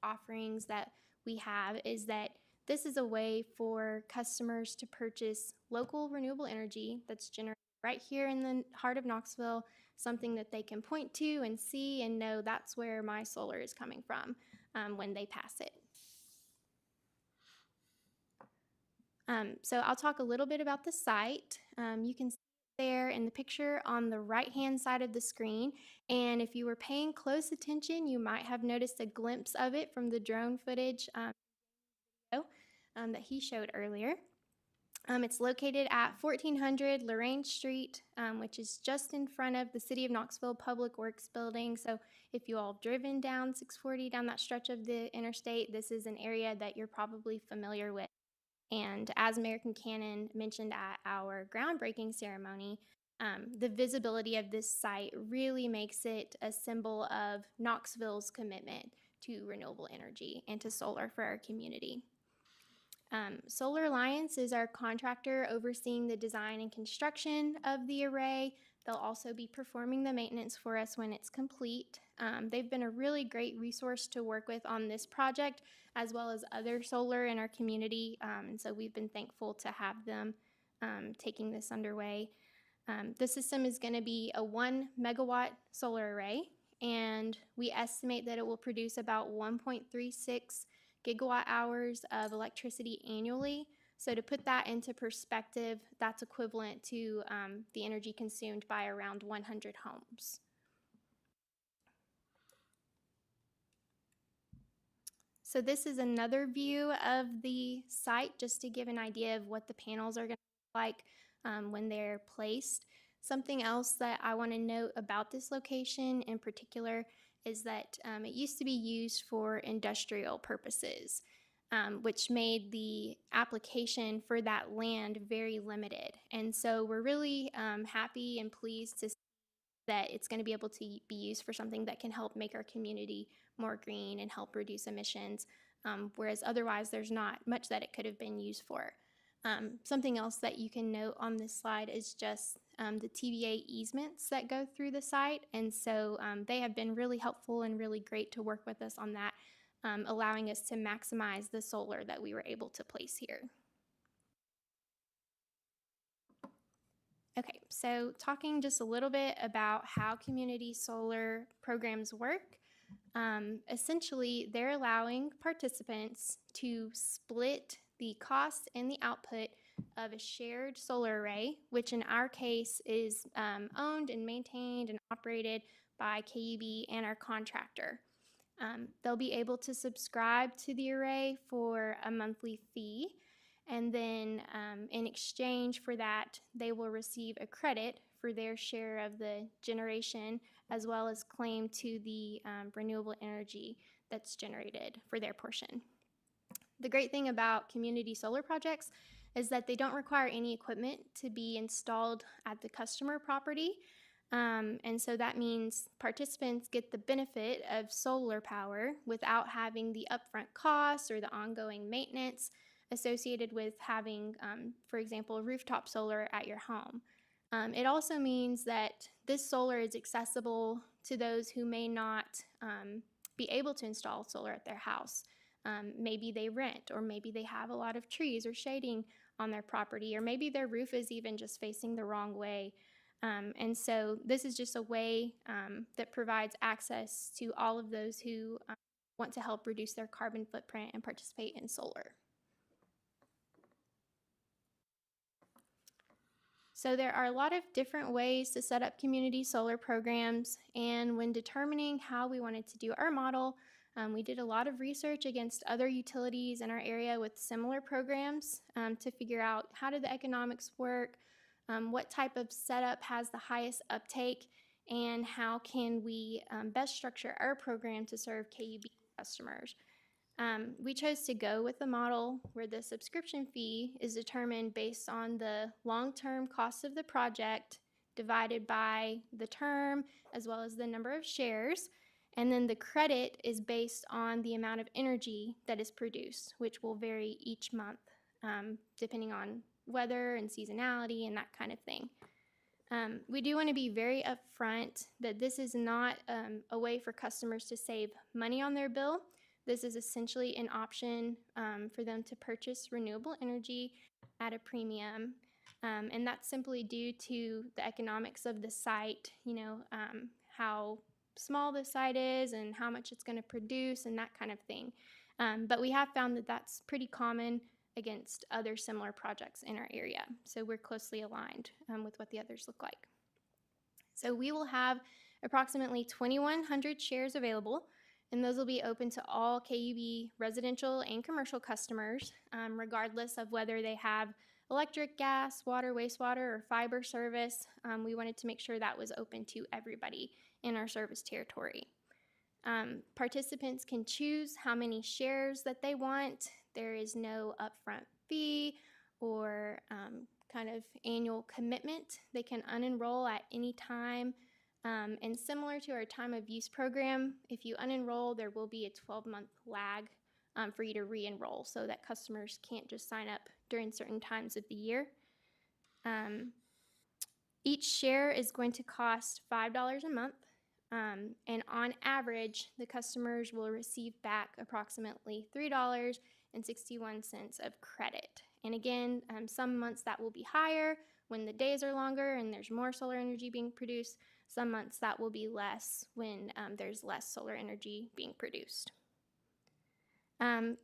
offerings that we have is that this is a way for customers to purchase local renewable energy that's generated right here in the heart of Knoxville, something that they can point to and see and know that's where my solar is coming from when they pass it. So I'll talk a little bit about the site. You can see it there in the picture on the right-hand side of the screen. And if you were paying close attention, you might have noticed a glimpse of it from the drone footage that he showed earlier. It's located at 1400 Lorraine Street, which is just in front of the City of Knoxville Public Works building. So if you all have driven down 640 down that stretch of the interstate, this is an area that you're probably familiar with. And as American Cannon mentioned at our groundbreaking ceremony, The visibility of this site really makes it a symbol of Knoxville's commitment to renewable energy and to solar for our community. Solar Alliance is our contractor overseeing the design and construction of the array. They'll also be performing the maintenance for us when it's complete. They've been a really great resource to work with on this project, as well as other solar in our community. And so we've been thankful to have them taking this underway. The system is going to be a 1 megawatt solar array, and we estimate that it will produce about 1.36 gigawatt hours of electricity annually. So to put that into perspective, that's equivalent to the energy consumed by around 100 homes. So this is another view of the site, just to give an idea of what the panels are going to look like when they're placed. Something else that I want to note about this location in particular is that it used to be used for industrial purposes, which made the application for that land very limited. And so we're really happy and pleased to see that it's going to be able to be used for something that can help make our community more green and help reduce emissions, whereas otherwise there's not much that it could have been used for. Something else that you can note on this slide is just the TVA easements that go through the site. And so they have been really helpful and really great to work with us on that, allowing us to maximize the solar that we were able to place here. Okay, so talking just a little bit about how community solar programs work. Essentially, they're allowing participants to split the cost and the output of a shared solar array, which in our case is owned and maintained and operated by KUB and our contractor. They'll be able to subscribe to the array for a monthly fee, and then in exchange for that, they will receive a credit for their share of the generation, as well as claim to the renewable energy that's generated for their portion. The great thing about community solar projects is that they don't require any equipment to be installed at the customer property. And so that means participants get the benefit of solar power without having the upfront costs or the ongoing maintenance associated with having, for example, rooftop solar at your home. It also means that this solar is accessible to those who may not be able to install solar at their house. Maybe they rent, or maybe they have a lot of trees or shading on their property, or maybe their roof is even just facing the wrong way. And so this is just a way that provides access to all of those who want to help reduce their carbon footprint and participate in solar. So there are a lot of different ways to set up community solar programs, and when determining how we wanted to do our model, we did a lot of research against other utilities in our area with similar programs to figure out how do the economics work, what type of setup has the highest uptake, and how can we best structure our program to serve KUB customers. We chose to go with a model where the subscription fee is determined based on the long-term cost of the project divided by the term as well as the number of shares. And then the credit is based on the amount of energy that is produced, which will vary each month depending on weather and seasonality and that kind of thing. We do want to be very upfront that this is not a way for customers to save money on their bill. This is essentially an option for them to purchase renewable energy at a premium. And that's simply due to the economics of the site, how small the site is and how much it's going to produce and that kind of thing. But we have found that that's pretty common against other similar projects in our area. So we're closely aligned with what the others look like. So we will have approximately 2,100 shares available, and those will be open to all KUB residential and commercial customers, regardless of whether they have electric, gas, water, wastewater, or fiber service. We wanted to make sure that was open to everybody in our service territory. Participants can choose how many shares that they want. There is no upfront fee or kind of annual commitment. They can unenroll at any time. And similar to our time of use program, if you unenroll, there will be a 12-month lag for you to re-enroll so that customers can't just sign up during certain times of the year. Each share is going to cost $5 a month. And on average, the customers will receive back approximately $3.61 of credit. And again, some months that will be higher when the days are longer and there's more solar energy being produced. Some months that will be less when there's less solar energy being produced.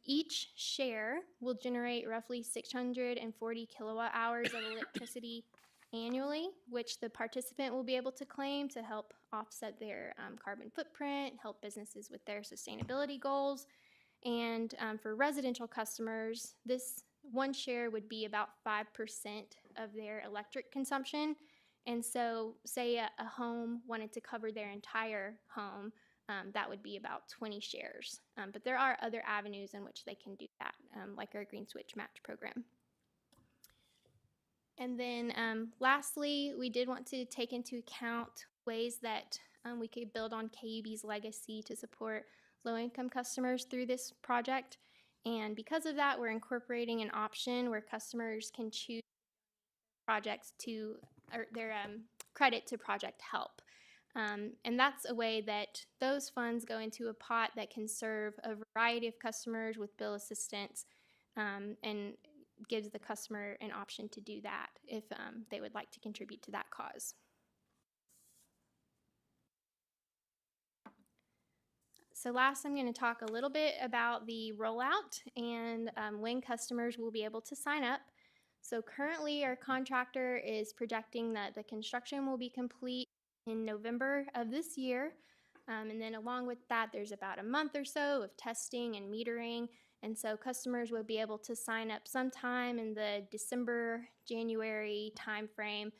Each share will generate roughly 640 kilowatt hours of electricity annually, which the participant will be able to claim to help offset their carbon footprint, help businesses with their sustainability goals. And for residential customers, this one share would be about 5% of their electric consumption. And so say a home wanted to cover their entire home, that would be about 20 shares. But there are other avenues in which they can do that, like our Green Switch Match program. And then lastly, we did want to take into account ways that we could build on KUB's legacy to support low-income customers through this project. And because of that, we're incorporating an option where customers can choose projects to, or their credit to project help. And that's a way that those funds go into a pot that can serve a variety of customers with bill assistance, and gives the customer an option to do that if they would like to contribute to that cause. So last, I'm going to talk a little bit about the rollout and when customers will be able to sign up. So currently, our contractor is projecting that the construction will be complete in November of this year. And then along with that, there's about a month or so of testing and metering. And so customers will be able to sign up sometime in the December, January timeframe,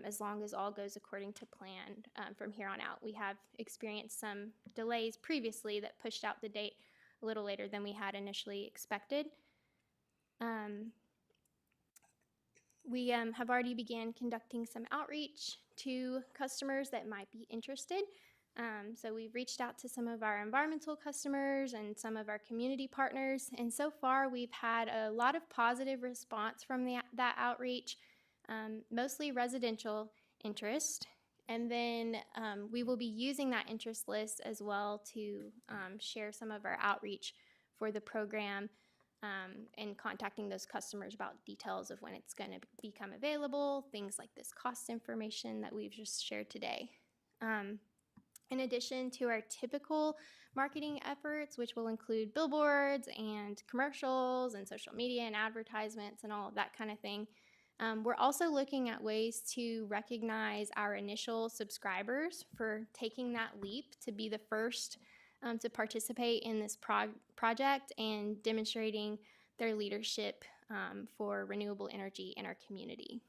as long as all goes according to plan from here on out. We have experienced some delays previously that pushed out the date a little later than we had initially expected. We have already began conducting some outreach to customers that might be interested. So we've reached out to some of our environmental customers and some of our community partners, and so far we've had a lot of positive response from that outreach, mostly residential interest. And then we will be using that interest list as well to share some of our outreach for the program, and contacting those customers about details of when it's going to become available, things like this cost information that we've just shared today. In addition to our typical marketing efforts, which will include billboards and commercials and social media and advertisements and all of that kind of thing, we're also looking at ways to recognize our initial subscribers for taking that leap to be the first to participate in this project and demonstrating their leadership for renewable energy in our community.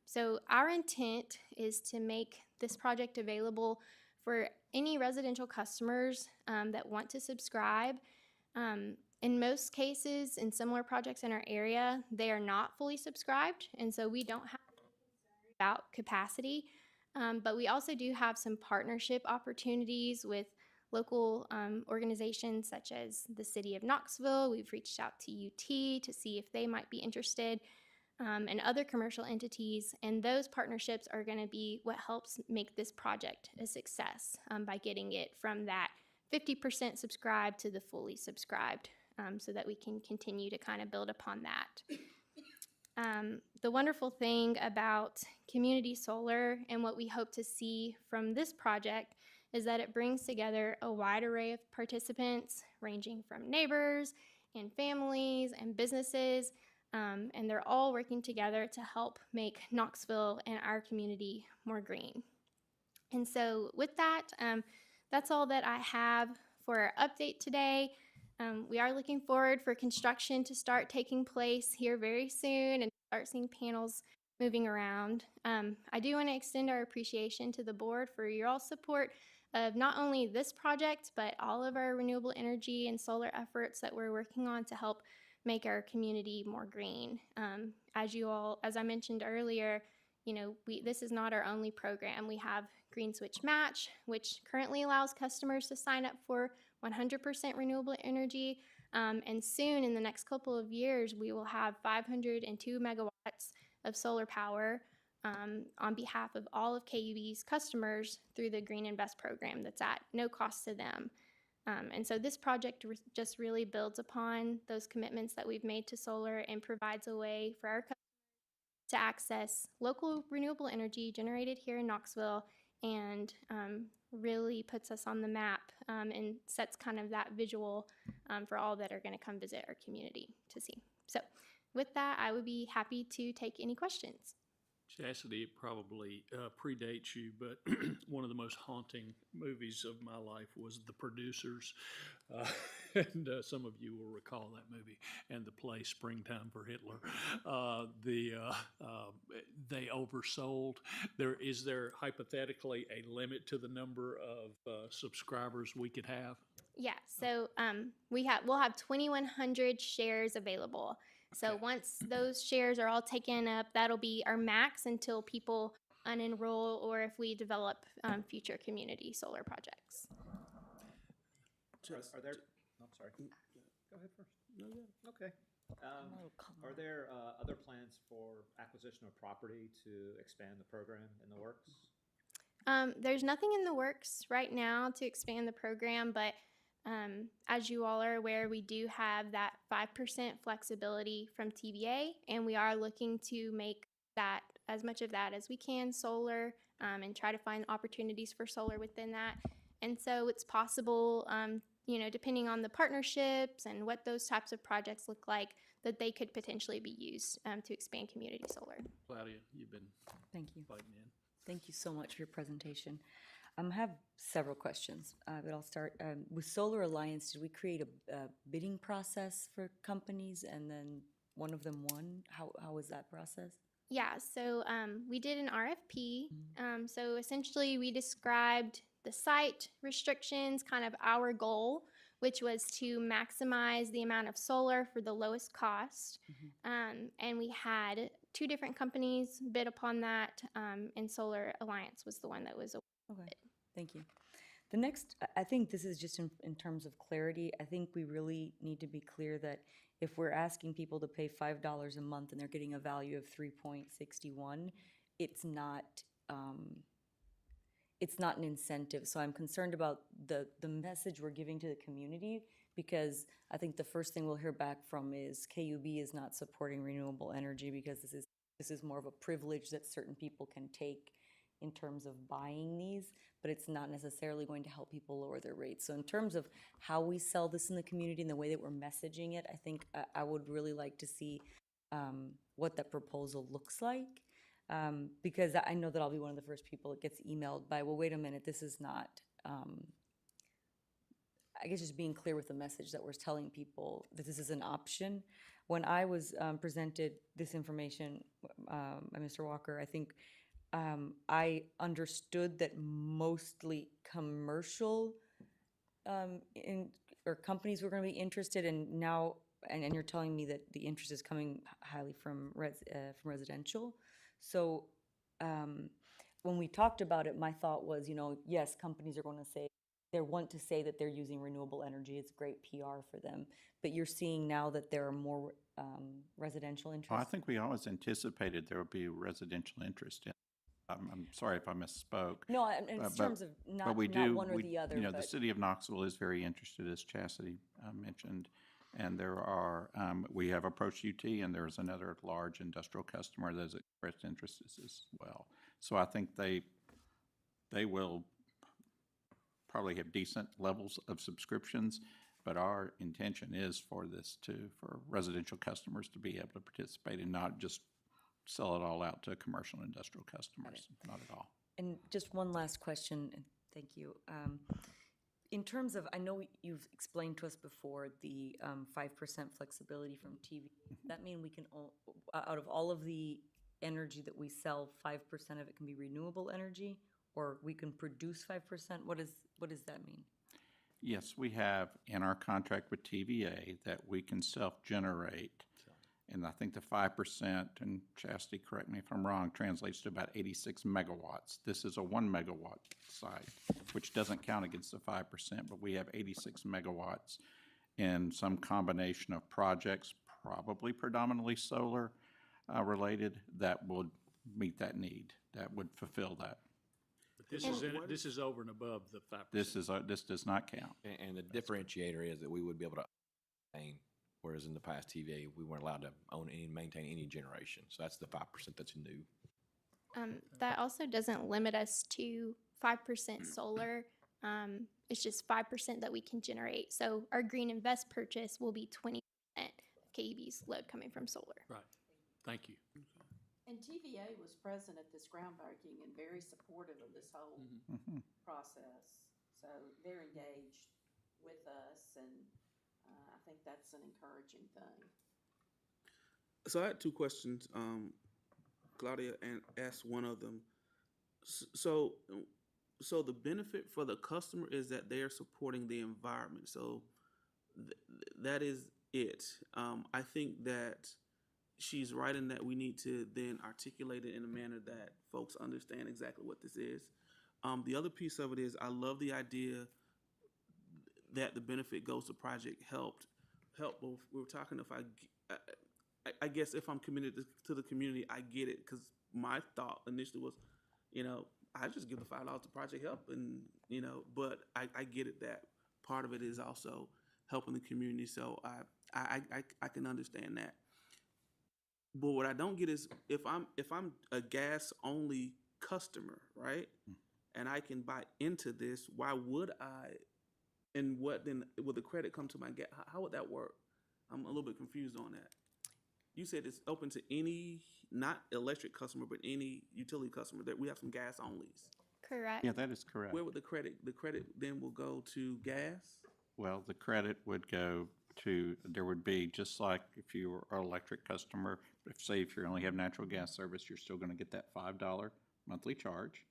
So our intent is to make this project available for any residential customers that want to subscribe. In most cases, in similar projects in our area, they are not fully subscribed, and so we don't have to be concerned about capacity. But we also do have some partnership opportunities with local organizations such as the City of Knoxville. We've reached out to UT to see if they might be interested, and other commercial entities, and those partnerships are going to be what helps make this project a success by getting it from that 50% subscribed to the fully subscribed, so that we can continue to kind of build upon that. The wonderful thing about community solar and what we hope to see from this project is that it brings together a wide array of participants ranging from neighbors and families and businesses, and they're all working together to help make Knoxville and our community more green. And so with that, that's all that I have for our update today. We are looking forward for construction to start taking place here very soon and start seeing panels moving around. I do want to extend our appreciation to the board for your all support of not only this project, but all of our renewable energy and solar efforts that we're working on to help make our community more green. As I mentioned earlier, this is not our only program. We have Green Switch Match, which currently allows customers to sign up for 100% renewable energy. And soon, in the next couple of years, we will have 502 megawatts of solar power on behalf of all of KUB's customers through the Green Invest program that's at no cost to them. And so this project just really builds upon those commitments that we've made to solar and provides a way for our customers to access local renewable energy generated here in Knoxville, and really puts us on the map and sets kind of that visual for all that are going to come visit our community to see. So with that, I would be happy to take any questions. Chastity, it probably predates you, but one of the most haunting movies of my life was The Producers. And some of you will recall that movie and the play Springtime for Hitler. They oversold. Is there hypothetically a limit to the number of subscribers we could have? Yeah, so we'll have 2,100 shares available. So once those shares are all taken up, that'll be our max until people unenroll or if we develop future community solar projects. Are there, I'm sorry. Go ahead first. No, yeah. Okay. Are there other plans for acquisition of property to expand the program in the works? There's nothing in the works right now to expand the program, but as you all are aware, we do have that 5% flexibility from TVA, and we are looking to make that as much of that as we can solar and try to find opportunities for solar within that. And so it's possible, depending on the partnerships and what those types of projects look like, that they could potentially be used to expand community solar. Claudia, you've been Thank you. fighting in. Thank you so much for your presentation. I have several questions, but I'll start. With Solar Alliance, did we create a bidding process for companies and then one of them won? How was that process? Yeah, so we did an RFP. So essentially we described the site restrictions, kind of our goal, which was to maximize the amount of solar for the lowest cost. And we had 2 different companies bid upon that, and Solar Alliance was the one that was awarded. Okay, thank you. The next, I think this is just in terms of clarity. I think we really need to be clear that if we're asking people to pay $5 a month and they're getting a value of 3.61, it's not an incentive. So I'm concerned about the message we're giving to the community, because I think the first thing we'll hear back from is KUB is not supporting renewable energy because this is more of a privilege that certain people can take in terms of buying these, but it's not necessarily going to help people lower their rates. So in terms of how we sell this in the community and the way that we're messaging it, I think I would really like to see what that proposal looks like, because I know that I'll be one of the first people that gets emailed by, well, wait a minute, this is not, I guess just being clear with the message that we're telling people that this is an option. When I was presented this information by Mr. Walker, I think I understood that mostly commercial or companies were going to be interested, and now, and you're telling me that the interest is coming highly from residential. So when we talked about it, my thought was, yes, companies are going to say, they want to say that they're using renewable energy. It's great PR for them. But you're seeing now that there are more residential interests? Well, I think we always anticipated there would be residential interest in. I'm sorry if I misspoke. No, in terms of not one or the other. The city of Knoxville is very interested, as Chastity mentioned, and we have approached UT, and there's another large industrial customer that has expressed interest as well. So I think they will probably have decent levels of subscriptions, but our intention is for residential customers to be able to participate and not just sell it all out to commercial and industrial customers. Not at all. And just one last question, and thank you. In terms of, I know you've explained to us before the 5% flexibility from TV. Does that mean we can, out of all of the energy that we sell, 5% of it can be renewable energy, or we can produce 5%? What does that mean? Yes, we have in our contract with TVA that we can self-generate. And I think the 5%, and Chastity, correct me if I'm wrong, translates to about 86 megawatts. This is a 1 megawatt site, which doesn't count against the 5%, but we have 86 megawatts in some combination of projects, probably predominantly solar related, that would meet that need, that would fulfill that. But this is over and above the 5%. This does not count. And the differentiator is that we would be able to maintain, whereas in the past TVA, we weren't allowed to own any, maintain any generation. So that's the 5% that's new. That also doesn't limit us to 5% solar. It's just 5% that we can generate. So our green invest purchase will be 20% of KUB's load coming from solar. Right. Thank you. And TVA was present at this groundbreaking and very supportive of this whole process. So they're engaged with us, and I think that's an encouraging thing. So I had two questions, Claudia, and asked one of them. So the benefit for the customer is that they are supporting the environment. So that is it. I think that she's right in that we need to then articulate it in a manner that folks understand exactly what this is. The other piece of it is I love the idea that the benefit goes to project help. We were talking if I guess if I'm committed to the community, I get it, because my thought initially was, I just give the $5 to project help, and but I get it that part of it is also helping the community. So I can understand that. But what I don't get is if I'm a gas only customer, right, and I can buy into this, why would I? And what then would the credit come to my gas? How would that work? I'm a little bit confused on that. You said it's open to any, not electric customer, but any utility customer. That we have some gas onlys. Correct. Yeah, that is correct. Where would the credit then will go to gas? Well, the credit would go to, there would be, just like if you were an electric customer, if you only have natural gas service, you're still going to get that $5 monthly charge.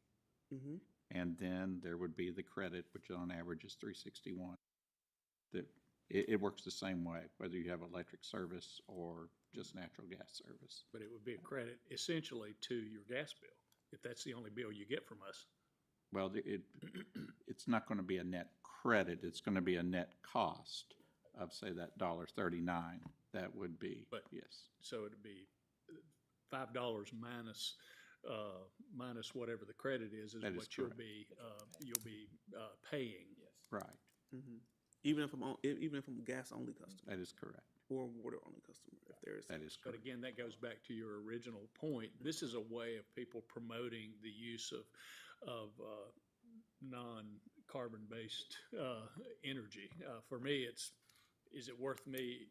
Mm-hmm. And then there would be the credit, which on average is $3.61. It works the same way, whether you have electric service or just natural gas service. But it would be a credit essentially to your gas bill, if that's the only bill you get from us. Well, it's not going to be a net credit. It's going to be a net cost of, say, that $1.39. That would be, But, yes. So it'd be $5 minus whatever the credit is That is what correct. you'll be paying. Right. Mm-hmm. Even if I'm a gas only customer. That is correct. Or water only customer, if there is. That is But correct. again, that goes back to your original point. This is a way of people promoting the use of non-carbon-based energy. For me, is it worth me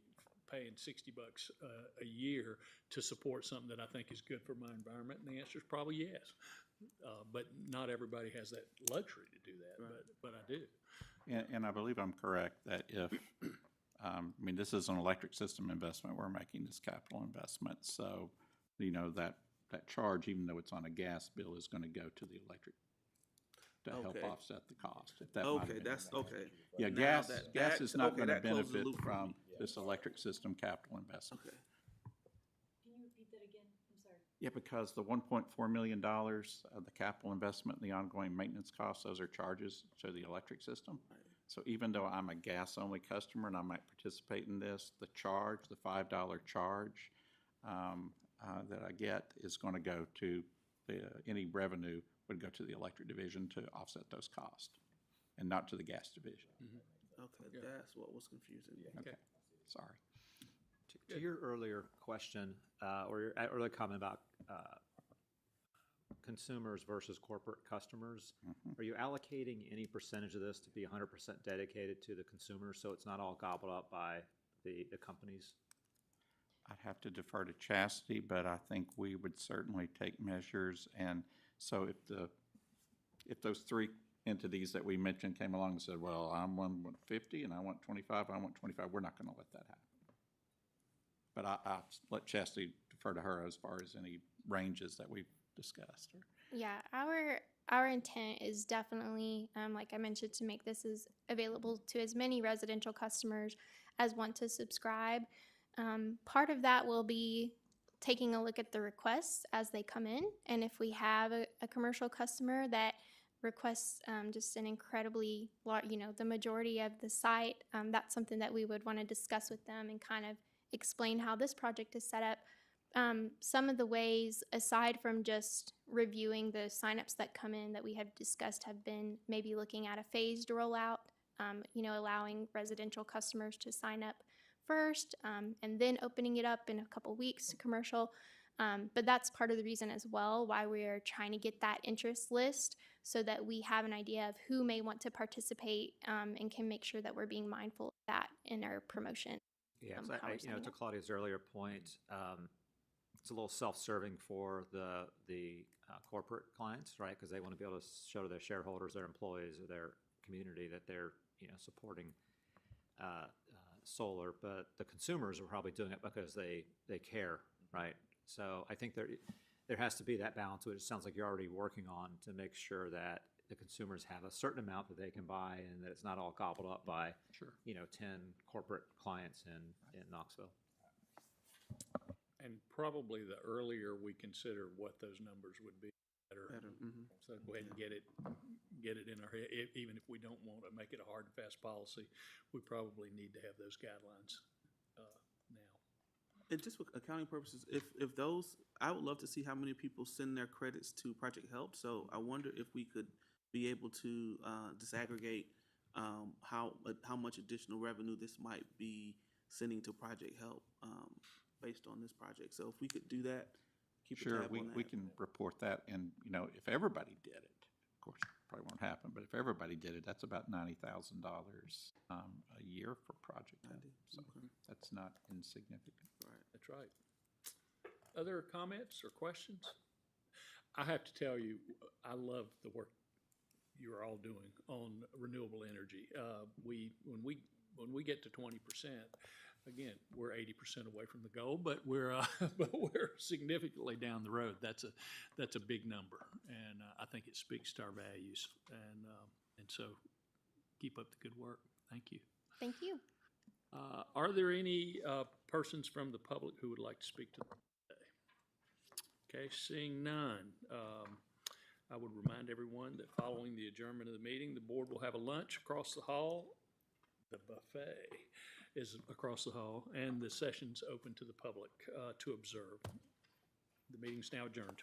paying $60 a year to support something that I think is good for my environment? And the answer is probably yes. But not everybody has that luxury to do that, Right. but I do. And I believe I'm correct that if, this is an electric system investment, we're making this capital investment. So, that charge, even though it's on a gas bill, is going to go to the electric to help Okay. offset the cost. If that might have Okay, been that's your okay. Yeah, Now gas is not okay, going to that closes the benefit loop for me. from this electric system capital investment. Okay. Can you repeat that again? I'm sorry. Yeah, because the $1.4 million of the capital investment and the ongoing maintenance costs, those are charges to the electric system. So even though I'm a gas-only customer and I might participate in this, the charge, the $5 charge that I get is going to go to any revenue would go to the electric division to offset those costs, and not to the gas division. Okay, that's what was confusing. Okay, sorry. To your earlier question, or your earlier comment about consumers versus corporate customers, are you allocating any percentage of this to be 100% dedicated to the consumer, so it's not all gobbled up by the companies? I'd have to defer to Chastity, but I think we would certainly take measures. And so if those three entities that we mentioned came along and said, well, I want 50 and I want 25, I want 25, we're not going to let that happen. But I'll let Chastity defer to her as far as any ranges that we've discussed. Yeah, our intent is definitely, like I mentioned, to make this as available to as many residential customers as want to subscribe. Part of that will be taking a look at the requests as they come in, and if we have a commercial customer that requests just an incredibly large, the majority of the site, that's something that we would want to discuss with them and kind of explain how this project is set up. Some of the ways, aside from just reviewing the signups that come in that we have discussed, have been maybe looking at a phased rollout, allowing residential customers to sign up first, and then opening it up in a couple weeks to commercial. But that's part of the reason as well why we're trying to get that interest list so that we have an idea of who may want to participate, and can make sure that we're being mindful of that in our promotion. Yeah, how we're to signing up. Claudia's earlier point, it's a little self-serving for the corporate clients, right? Because they want to be able to show to their shareholders, their employees, or their community that they're supporting solar. But the consumers are probably doing it because they care, right? So I think there has to be that balance, which it sounds like you're already working on, to make sure that the consumers have a certain amount that they can buy and that it's not all gobbled up by 10 corporate clients in Knoxville. And probably the earlier we consider what those numbers would be, better. So go ahead and get it in our head. Even if we don't want to make it a hard and fast policy, we probably need to have those guidelines now. And just for accounting purposes, if those, I would love to see how many people send their credits to Project Help. So I wonder if we could be able to disaggregate how much additional revenue this might be sending to Project Help based on this project. So if we could do that, keep a tab on that. We can report that, and if everybody did it, of course, it probably won't happen, but if everybody did it, that's about $90,000 a year for Project Help. So that's not insignificant. Right. That's right. Other comments or questions? I have to tell you, I love the work you're all doing on renewable energy. When we get to 20%, again, we're 80% away from the goal, but we're significantly down the road. That's a big number, and I think it speaks to our values. And so, keep up the good work. Thank you. Thank you. Are there any persons from the public who would like to speak to them today? Okay, seeing none. I would remind everyone that following the adjournment of the meeting, the board will have a lunch across the hall. The buffet is across the hall, and the session's open to the public to observe. The meeting's now adjourned.